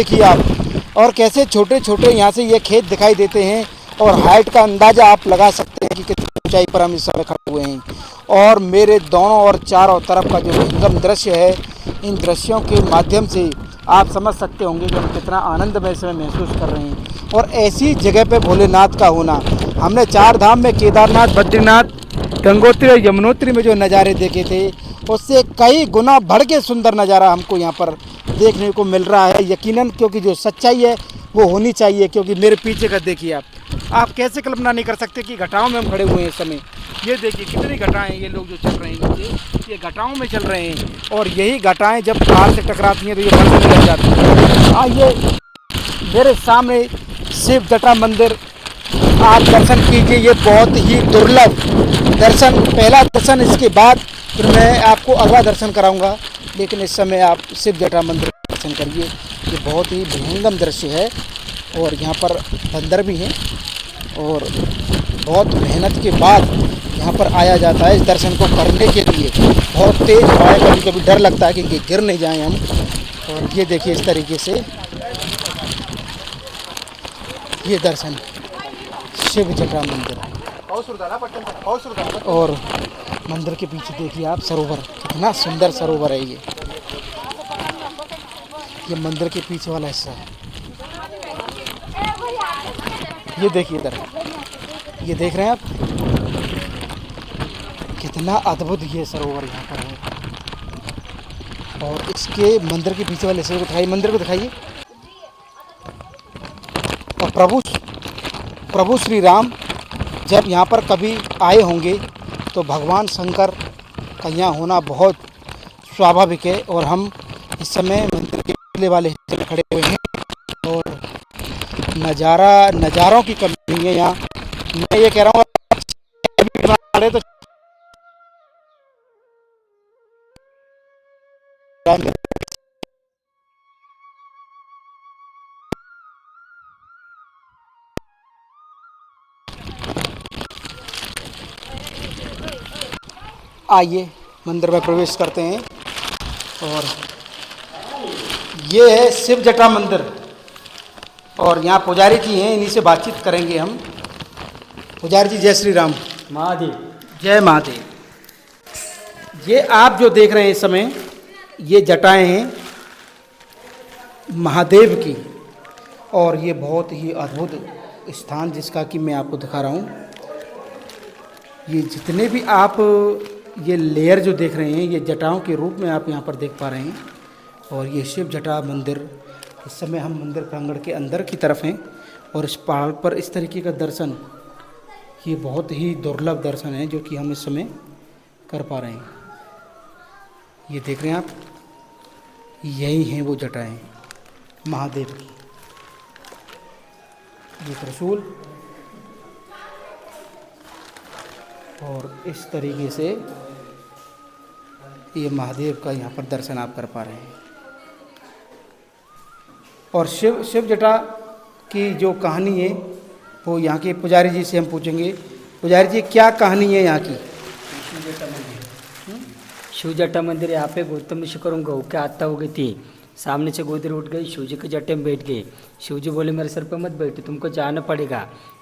देखिए आप, और कैसे छोटे छोटे यहाँ से ये खेत दिखाई देते हैं। और हाइट का अंदाज़ा आप लगा सकते हैं कि कितनी ऊंचाई पर हम इस समय खड़े हुए हैं। और मेरे दोनों और चारों तरफ का जो सुंदर दृश्य है, इन दृश्यों के माध्यम से आप समझ सकते होंगे कि हम कितना आनंद में इस समय महसूस कर रहे हैं। और ऐसी जगह पे भोलेनाथ का होना, हमने चार धाम में केदारनाथ, बद्रीनाथ, गंगोत्री और यमुनोत्री में जो नज़ारे देखे थे, उससे कई गुना बढ़ के सुंदर नज़ारा हमको यहाँ पर देखने को मिल रहा है यकीनन, क्योंकि जो सच्चाई है वो होनी चाहिए। क्योंकि मेरे पीछे का देखिए आप कैसे कल्पना नहीं कर सकते कि घटाओं में हम खड़े हुए हैं इस समय। ये देखिए कितनी घटाएं, ये लोग जो चल रहे हैं ये घटाओं में चल रहे हैं। और यही घटाएं जब पहाड़ से टकराती हैं तो ये बंद हो जाती हैं। आइए मेरे सामने शिव जटा मंदिर आप दर्शन कीजिए, ये बहुत ही दुर्लभ दर्शन, पहला दर्शन, इसके बाद फिर मैं आपको अगला दर्शन कराऊंगा। लेकिन इस समय आप शिव जटा मंदिर दर्शन करिए, ये बहुत ही भयंकर दृश्य है। और यहाँ पर बंदर भी हैं, और बहुत मेहनत के बाद यहाँ पर आया जाता है इस दर्शन को करने के लिए। बहुत तेज़ हवा है, कभी कभी डर लगता है कि गिर नहीं जाएं हम। और ये देखिए इस तरीके से ये दर्शन शिव जटा मंदिर, और मंदिर के पीछे देखिए आप सरोवर, कितना सुंदर सरोवर है ये मंदिर के पीछे वाला हिस्सा है। ये देखिए इधर, ये देख रहे हैं आप, कितना अद्भुत ये सरोवर यहाँ पर है। और इसके मंदिर के पीछे वाले हिस्से को दिखाइए, मंदिर को दिखाइए। और प्रभु श्री राम जब यहाँ पर कभी आए होंगे तो भगवान शंकर का यहाँ होना बहुत स्वाभाविक है। और हम इस समय मंदिर के पिछले वाले हिस्से में खड़े हुए हैं और नज़ारों की कमी नहीं है यहाँ। मैं ये कह रहा हूँ तो आइए मंदिर में प्रवेश करते हैं। और ये है शिव जटा मंदिर और यहाँ पुजारी जी हैं, इन्हीं से बातचीत करेंगे हम। पुजारी जी जय श्री राम। महादेव। जय महादेव। ये आप जो देख रहे हैं इस समय, ये जटाएं हैं महादेव की। और ये बहुत ही अद्भुत स्थान जिसका कि मैं आपको दिखा रहा हूँ। ये जितने भी आप ये लेयर जो देख रहे हैं, ये जटाओं के रूप में आप यहाँ पर देख पा रहे हैं। और ये शिव जटा मंदिर, इस समय हम मंदिर प्रांगण के अंदर की तरफ हैं। और इस पहाड़ पर इस तरीके का दर्शन, ये बहुत ही दुर्लभ दर्शन है जो कि हम इस समय कर पा रहे हैं। ये देख रहे हैं आप, यही हैं वो जटाएं महादेव की। ये त्रिशूल और इस तरीके से ये महादेव का यहाँ पर दर्शन आप कर पा रहे हैं। और शिव जटा की जो कहानी है वो यहाँ के पुजारी जी से हम पूछेंगे। पुजारी जी क्या कहानी है यहाँ की? शिव जटा मंदिर यहाँ पे गौतम ऋषि को गौ के आत्मा हो गई थी। सामने से गोदर उठ गई, शिव जी के जटे में बैठ गए। शिव जी बोले मेरे सर पे मत बैठो, तुमको जाना पड़ेगा।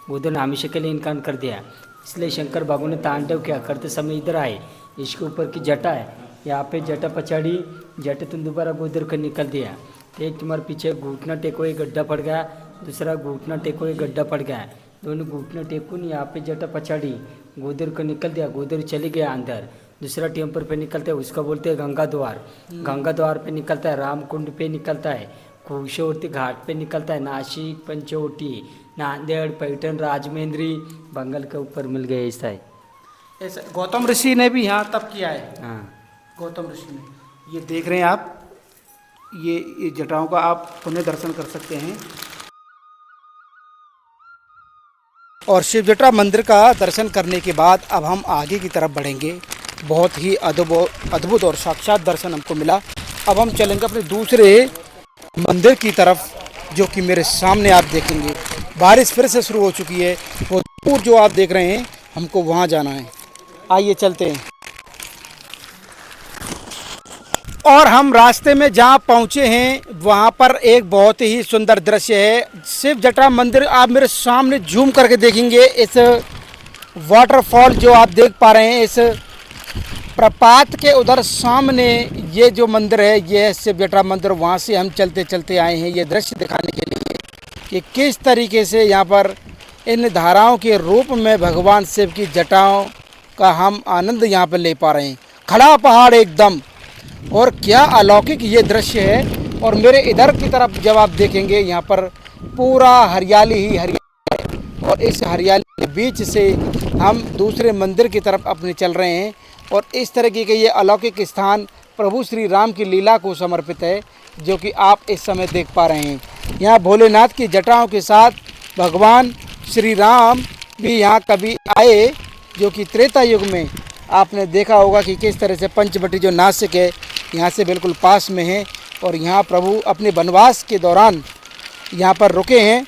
गोदर ने हमेशा के लिए इनकार कर दिया। इसलिए शंकर भगवान ने तांडव किया करते समय इधर आए। इसके ऊपर की जटा है, यहाँ पे जटा पछाड़ी, जटे तुम दोबारा गोदर कर निकल दिया। तो एक तुम्हारे पीछे घुटना टेको एक गड्ढा पड़ गया, दूसरा घुटना टेको एक गड्ढा पड़ गया। दोनों घुटना टेको ने यहाँ पे जटा पछाड़ी, गोदर को निकल दिया। गोदर चले गया अंदर। दूसरा टेम्पर पे निकलता है, उसका बोलते हैं गंगा द्वार। गंगा द्वार पे निकलता है, रामकुंड पे निकलता है, खूबसूरती घाट पे निकलता है, नासिक, पंचवटी, नांदेड़, पैठन, राजमहेंद्री, बंगाल के ऊपर मिल गए। ऐसा है। ऐसा गौतम ऋषि ने भी यहाँ तप किया है। हाँ, गौतम ऋषि ने। ये देख रहे हैं आप, ये जटाओं का आप पुण्य दर्शन कर सकते हैं। और शिव जटा मंदिर का दर्शन करने के बाद अब हम आगे की तरफ बढ़ेंगे। बहुत ही अद्भुत और साक्षात दर्शन हमको मिला। अब हम चलेंगे अपने दूसरे मंदिर की तरफ जो कि मेरे सामने आप देखेंगे। बारिश फिर से शुरू हो चुकी है, वो दूर जो आप देख रहे हैं हमको वहाँ जाना है। आइए चलते हैं। और हम रास्ते में जहाँ पहुँचे हैं वहाँ पर एक बहुत ही सुंदर दृश्य है। शिव जटा मंदिर आप मेरे सामने जूम करके देखेंगे। इस वाटरफॉल जो आप देख पा रहे हैं, इस प्रपात के उधर सामने ये जो मंदिर है, ये है शिव जटा मंदिर। वहाँ से हम चलते चलते आए हैं ये दृश्य दिखाने के लिए कि किस तरीके से यहाँ पर इन धाराओं के रूप में भगवान शिव की जटाओं का हम आनंद यहाँ पर ले पा रहे हैं। खड़ा पहाड़ एकदम, और क्या अलौकिक ये दृश्य है। और मेरे इधर की तरफ जब आप देखेंगे यहाँ पर पूरा हरियाली ही हरियाली है। और इस हरियाली के बीच से हम दूसरे मंदिर की तरफ अपने चल रहे हैं। और इस तरीके के ये अलौकिक स्थान प्रभु श्री राम की लीला को समर्पित है जो कि आप इस समय देख पा रहे हैं। यहाँ भोलेनाथ की जटाओं के साथ भगवान श्री राम भी यहाँ कभी आए, जो कि त्रेता युग में आपने देखा होगा कि किस तरह से पंचवटी जो नासिक है यहाँ से बिल्कुल पास में है। और यहाँ प्रभु अपने वनवास के दौरान यहाँ पर रुके हैं,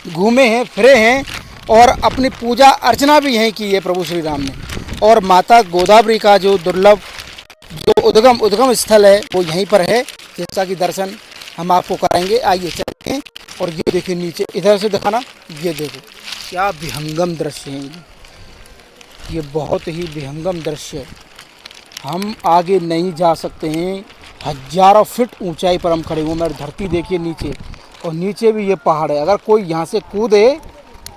घूमे हैं, फिरे हैं और अपनी पूजा अर्चना भी यहीं की है प्रभु श्री राम ने। और माता गोदावरी का जो दुर्लभ जो उद्गम स्थल है वो यहीं पर है, जैसा कि दर्शन हम आपको कराएंगे। आइए चलते हैं। और ये देखिए नीचे, इधर से दिखाना, ये देखो क्या विहंगम दृश्य है। ये बहुत ही विहंगम दृश्य है। हम आगे नहीं जा सकते हैं, हजारों फीट ऊंचाई पर हम खड़े हुए। मेरी धरती देखिए नीचे, और नीचे भी ये पहाड़ है। अगर कोई यहाँ से कूदे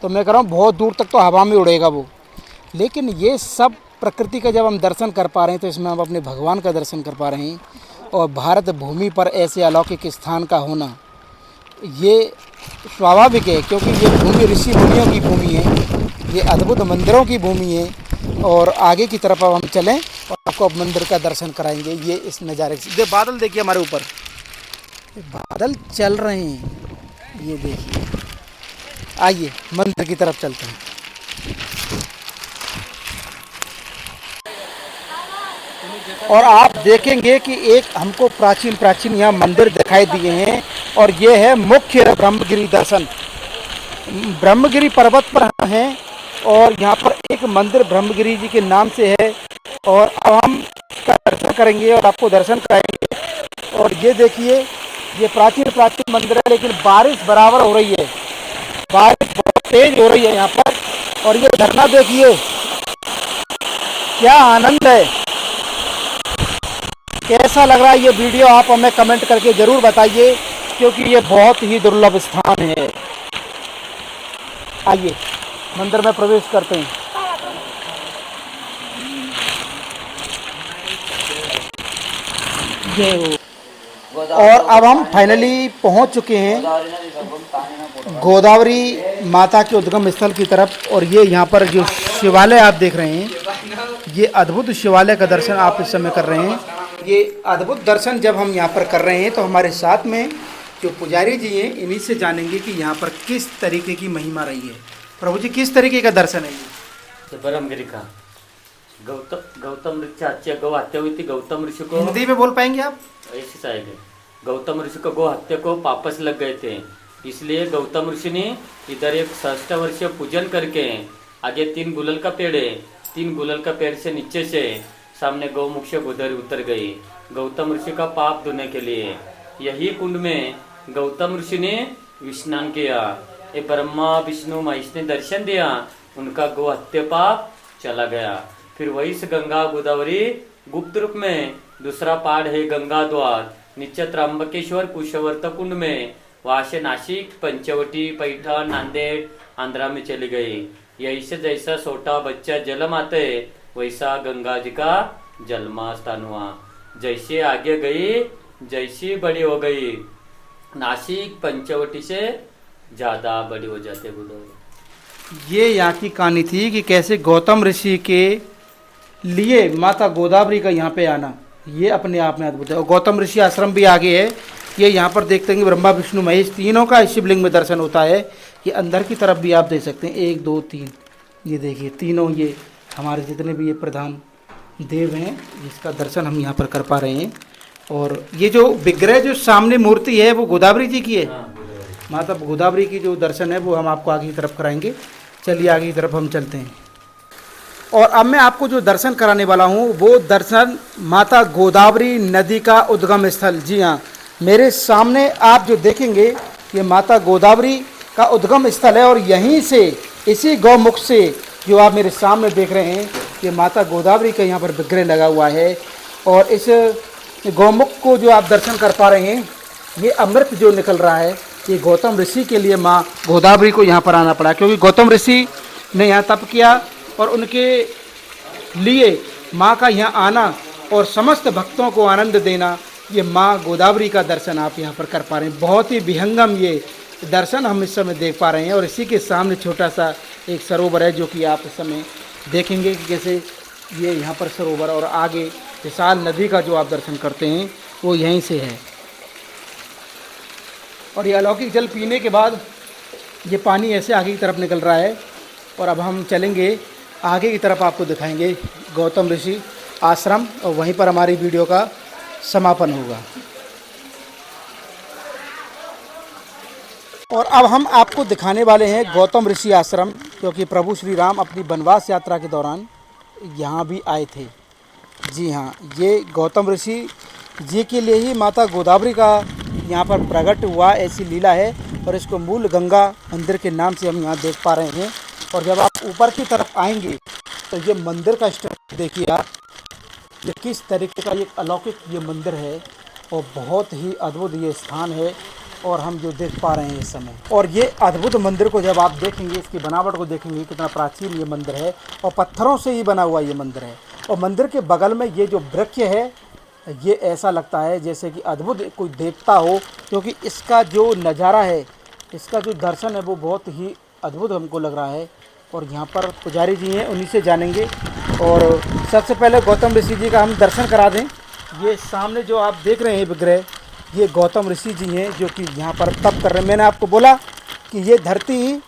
तो मैं कह रहा हूँ बहुत दूर तक तो हवा में उड़ेगा वो। लेकिन ये सब प्रकृति का जब हम दर्शन कर पा रहे हैं तो इसमें हम अपने भगवान का दर्शन कर पा रहे हैं। और भारत भूमि पर ऐसे अलौकिक स्थान का होना ये स्वाभाविक है, क्योंकि ये भूमि ऋषि मुनियों की भूमि है, ये अद्भुत मंदिरों की भूमि है। और आगे की तरफ अब हम चलें और आपको अब मंदिर का दर्शन कराएंगे। ये इस नज़ारे से बादल देखिए हमारे ऊपर, बादल चल रहे हैं, ये देखिए। आइए मंदिर की तरफ चलते हैं। और आप देखेंगे कि एक हमको प्राचीन यहाँ मंदिर दिखाई दिए हैं और ये है मुख्य ब्रह्मगिरी दर्शन। ब्रह्मगिरी पर्वत पर हम हैं और यहाँ पर एक मंदिर ब्रह्मगिरी जी के नाम से है। और अब हम इसका दर्शन करेंगे और आपको दर्शन कराएंगे। और ये देखिए, ये प्राचीन मंदिर है, लेकिन बारिश बराबर हो रही है, बारिश बहुत तेज हो रही है यहाँ पर। और ये झरना देखिए, क्या आनंद है, कैसा लग रहा है ये वीडियो आप हमें कमेंट करके ज़रूर बताइए, क्योंकि ये बहुत ही दुर्लभ स्थान है। आइए मंदिर में प्रवेश करते हैं। और अब हम फाइनली पहुंच चुके हैं गोदावरी माता के उद्गम स्थल की तरफ। और ये यहाँ पर जो शिवालय आप देख रहे हैं, ये अद्भुत शिवालय का दर्शन आप इस समय कर रहे हैं। ये अद्भुत दर्शन जब हम यहाँ पर कर रहे हैं तो हमारे साथ में जो पुजारी जी हैं, इन्हीं से जानेंगे कि यहाँ पर किस तरीके की महिमा रही है। प्रभु जी, किस तरीके का दर्शन है ये? ब्रह्मगिरी का गौतम ऋषि हत्या गौ हत्या हुई थी। गौतम ऋषि को हिंदी में बोल पाएंगे आप? ऐसे चाहिए। गौतम ऋषि को गौ हत्या को पापस लग गए थे, इसलिए गौतम ऋषि ने इधर एक 6 वर्षीय पूजन करके आगे 3 गुलल का पेड़ है, 3 गुलल का पेड़ से नीचे से सामने गौमुख से गोदावरी उतर गई गौतम ऋषि का पाप धोने के लिए। यही कुंड में गौतम ऋषि ने स्नान किया। ये ब्रह्मा विष्णु महेश ने दर्शन दिया, उनका गौ हत्या पाप चला गया। फिर वही से गंगा गोदावरी गुप्त रूप में दूसरा पहाड़ है गंगा द्वार, नीचे त्रंबकेश्वर कुशवर्त कुंड में, वहां से नासिक पंचवटी पैठण नांदेड़ आंध्रा में चली गई। यही से जैसा छोटा बच्चा जन्म आते वैसा गंगा जी का जन्म स्थान हुआ। जैसे आगे गई जैसी बड़ी हो गई, नासिक पंचवटी से ज्यादा बड़ी हो जाते गोदावरी। ये यहाँ की कहानी थी कि कैसे गौतम ऋषि के लिए माता गोदावरी का यहाँ पे आना, ये अपने आप में अद्भुत है। और गौतम ऋषि आश्रम भी आगे है। ये यहाँ पर देखते हैं कि ब्रह्मा विष्णु महेश तीनों का शिवलिंग में दर्शन होता है। ये अंदर की तरफ भी आप देख सकते हैं, 1 2 3, ये देखिए तीनों, ये हमारे जितने भी ये प्रधान देव हैं, जिसका दर्शन हम यहाँ पर कर पा रहे हैं। और ये जो विग्रह जो सामने मूर्ति है वो गोदावरी जी की है। माता गोदावरी की जो दर्शन है वो हम आपको आगे की तरफ कराएंगे। चलिए आगे की तरफ हम चलते हैं। और अब मैं आपको जो दर्शन कराने वाला हूँ वो दर्शन माता गोदावरी नदी का उद्गम स्थल। जी हाँ, मेरे सामने आप जो देखेंगे ये माता गोदावरी का उद्गम स्थल है। और यहीं से, इसी गौमुख से जो आप मेरे सामने देख रहे हैं, ये माता गोदावरी का यहाँ पर विग्रह लगा हुआ है। और इस गौमुख को जो आप दर्शन कर पा रहे हैं, ये अमृत जो निकल रहा है, ये गौतम ऋषि के लिए माँ गोदावरी को यहाँ पर आना पड़ा, क्योंकि गौतम ऋषि ने यहाँ तप किया और उनके लिए माँ का यहाँ आना और समस्त भक्तों को आनंद देना, ये माँ गोदावरी का दर्शन आप यहाँ पर कर पा रहे हैं। बहुत ही विहंगम ये दर्शन हम इस समय देख पा रहे हैं। और इसी के सामने छोटा सा एक सरोवर है जो कि आप इस समय देखेंगे कि कैसे ये यहाँ पर सरोवर, और आगे विशाल नदी का जो आप दर्शन करते हैं वो यहीं से है। और ये अलौकिक जल पीने के बाद ये पानी ऐसे आगे की तरफ निकल रहा है। और अब हम चलेंगे आगे की तरफ, आपको दिखाएंगे गौतम ऋषि आश्रम, और वहीं पर हमारी वीडियो का समापन होगा। और अब हम आपको दिखाने वाले हैं गौतम ऋषि आश्रम, क्योंकि प्रभु श्री राम अपनी वनवास यात्रा के दौरान यहाँ भी आए थे। जी हाँ, ये गौतम ऋषि जी के लिए ही माता गोदावरी का यहाँ पर प्रकट हुआ, ऐसी लीला है। और इसको मूल गंगा मंदिर के नाम से हम यहाँ देख पा रहे हैं। और जब आप ऊपर की तरफ आएंगे तो ये मंदिर का स्ट्रक्चर देखिए आप, ये किस तरीके का एक अलौकिक ये मंदिर है और बहुत ही अद्भुत ये स्थान है। और हम जो देख पा रहे हैं इस समय। और ये अद्भुत मंदिर को जब आप देखेंगे, इसकी बनावट को देखेंगे, कितना प्राचीन ये मंदिर है और पत्थरों से ही बना हुआ ये मंदिर है। और मंदिर के बगल में ये जो वृक्ष है, ये ऐसा लगता है जैसे कि अद्भुत कोई देवता हो, क्योंकि इसका जो नज़ारा है, इसका जो दर्शन है वो बहुत ही अद्भुत हमको लग रहा है। और यहाँ पर पुजारी जी हैं, उन्हीं से जानेंगे। और सबसे पहले गौतम ऋषि जी का हम दर्शन करा दें। ये सामने जो आप देख रहे हैं विग्रह, ये गौतम ऋषि जी हैं जो कि यहाँ पर तप कर रहे हैं। मैंने आपको बोला कि ये धरती,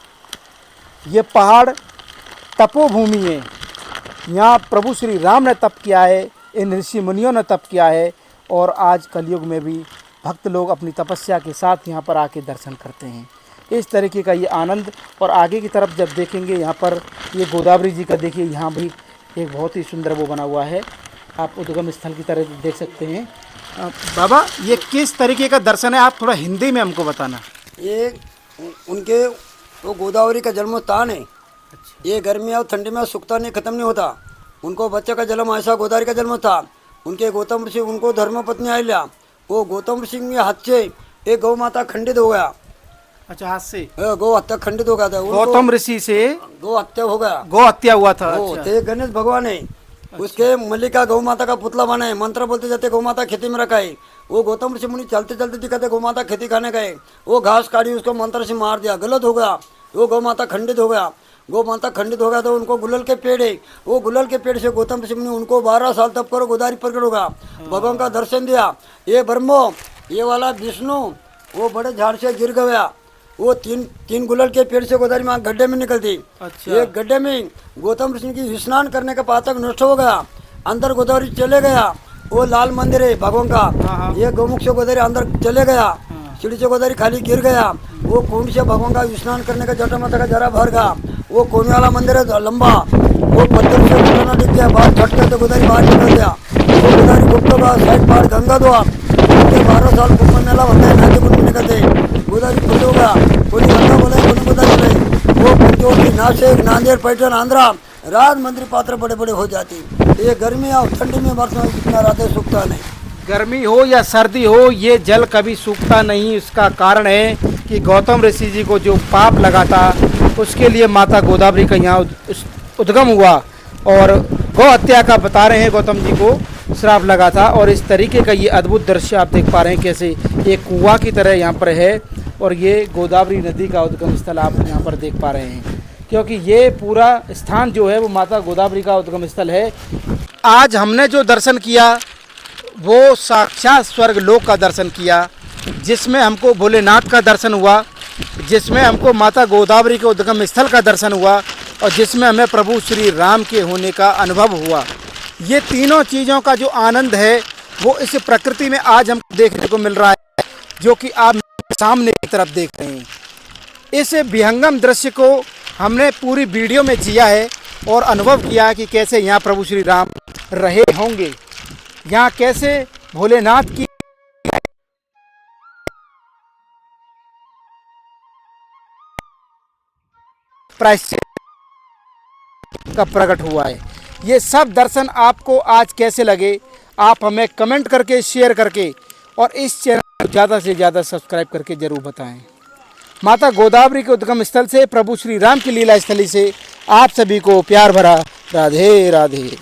ये पहाड़ तपोभूमि है। यहाँ प्रभु श्री राम ने तप किया है, इन ऋषि मुनियों ने तप किया है। और आज कलयुग में भी भक्त लोग अपनी तपस्या के साथ यहाँ पर आके दर्शन करते हैं। इस तरीके का ये आनंद। और आगे की तरफ जब देखेंगे, यहाँ पर ये गोदावरी जी का देखिए, यहाँ भी एक बहुत ही सुंदर वो बना हुआ है, आप उद्गम स्थल की तरह देख सकते हैं। बाबा, ये किस तरीके का दर्शन है, आप थोड़ा हिंदी में हमको बताना। ये उनके वो गोदावरी का जन्म स्थान है। ये गर्मी और ठंडी में सूखता नहीं, खत्म नहीं होता। उनको बच्चे का जन्म ऐसा गोदावरी का जन्म था। उनके गौतम ऋषि, उनको धर्मपत्नी अहिल्या, वो गौतम ऋषि के हाथ से एक गौ माता खंडित हो गया। अच्छा, हाथ से गौ हत्या खंडित हो गया था। गौतम ऋषि से गौ हत्या हो गया, गौ हत्या हुआ था। वो अच्छा। थे गणेश भगवान है। उसके मल्लिका गौ माता का पुतला बना है। मंत्र बोलते जाते गौ माता खेती में रखा है। वो गौतम ऋषि मुनि चलते चलते दिखाते गौ माता खेती खाने गए, वो घास काटी, उसको मंत्र से मार दिया, गलत हो गया। वो गौ माता खंडित हो गया। गौ माता खंडित हो गया तो उनको गुलल के पेड़ है, वो गुलल के पेड़ से गौतम ऋषि मुनि उनको 12 साल तप करो, गोदावरी प्रकट होगा, भगवान का दर्शन दिया। ये ब्रह्मो, ये वाला विष्णु, वो बड़े झाड़ से गिर गया। वो तीन गुलल के पेड़ से गोदावरी माँ गड्ढे में निकलती। अच्छा। एक गड्ढे में गौतम ऋषि की स्नान करने का पातक नष्ट हो गया, अंदर गोदावरी चले गया। वो लाल मंदिर है भगवान का। ये गौमुख से गोदावरी अंदर चले गया, सीढ़ी से गोदावरी खाली गिर गया। वो कुंड से भगवान का स्नान करने का जटा माता का जरा भर गया। वो कोने वाला मंदिर है लंबा, वो पत्थर से गुलाना दिख गया, बाहर झटके तो गोदावरी बाहर निकल गया। वो गोदावरी गुप्त का साइड पार गंगा द्वार 12 साल कुंभ मेला होता है, नाचे कुंड में निकलते गोदावरी खुद होगा। कोई गंगा बोला, कोई गोदावरी बोले। वो पंचवटी, नासिक, नांदेड़, पैठन, आंध्रा राज मंदिर पात्र बड़े बड़े हो जाती। ये गर्मी और ठंडी में वर्ष में कितना रातें सूखता नहीं। गर्मी हो या सर्दी हो, ये जल कभी सूखता नहीं। इसका कारण है कि गौतम ऋषि जी को जो पाप लगा था, उसके लिए माता गोदावरी का यहाँ उद्गम हुआ। और गौ हत्या का बता रहे हैं, गौतम जी को श्राप लगा था। और इस तरीके का ये अद्भुत दृश्य आप देख पा रहे हैं, कैसे एक कुआं की तरह यहाँ पर है। और ये गोदावरी नदी का उद्गम स्थल आप यहाँ पर देख पा रहे हैं, क्योंकि ये पूरा स्थान जो है वो माता गोदावरी का उद्गम स्थल है। आज हमने जो दर्शन किया वो साक्षात स्वर्ग लोक का दर्शन किया, जिसमें हमको भोलेनाथ का दर्शन हुआ, जिसमें हमको माता गोदावरी के उद्गम स्थल का दर्शन हुआ, और जिसमें हमें प्रभु श्री राम के होने का अनुभव हुआ। ये तीनों चीज़ों का जो आनंद है वो इस प्रकृति में आज हमको देखने को मिल रहा है, जो कि आप सामने की तरफ देख रहे हैं। इस विहंगम दृश्य को हमने पूरी वीडियो में जिया है और अनुभव किया है कि कैसे यहाँ प्रभु श्री राम रहे होंगे, यहाँ कैसे भोलेनाथ की प्रायश्चित का प्रकट हुआ है। ये सब दर्शन आपको आज कैसे लगे, आप हमें कमेंट करके, शेयर करके और इस चैनल को ज़्यादा से ज़्यादा सब्सक्राइब करके ज़रूर बताएं। माता गोदावरी के उद्गम स्थल से, प्रभु श्री राम की लीला स्थली से आप सभी को प्यार भरा राधे राधे।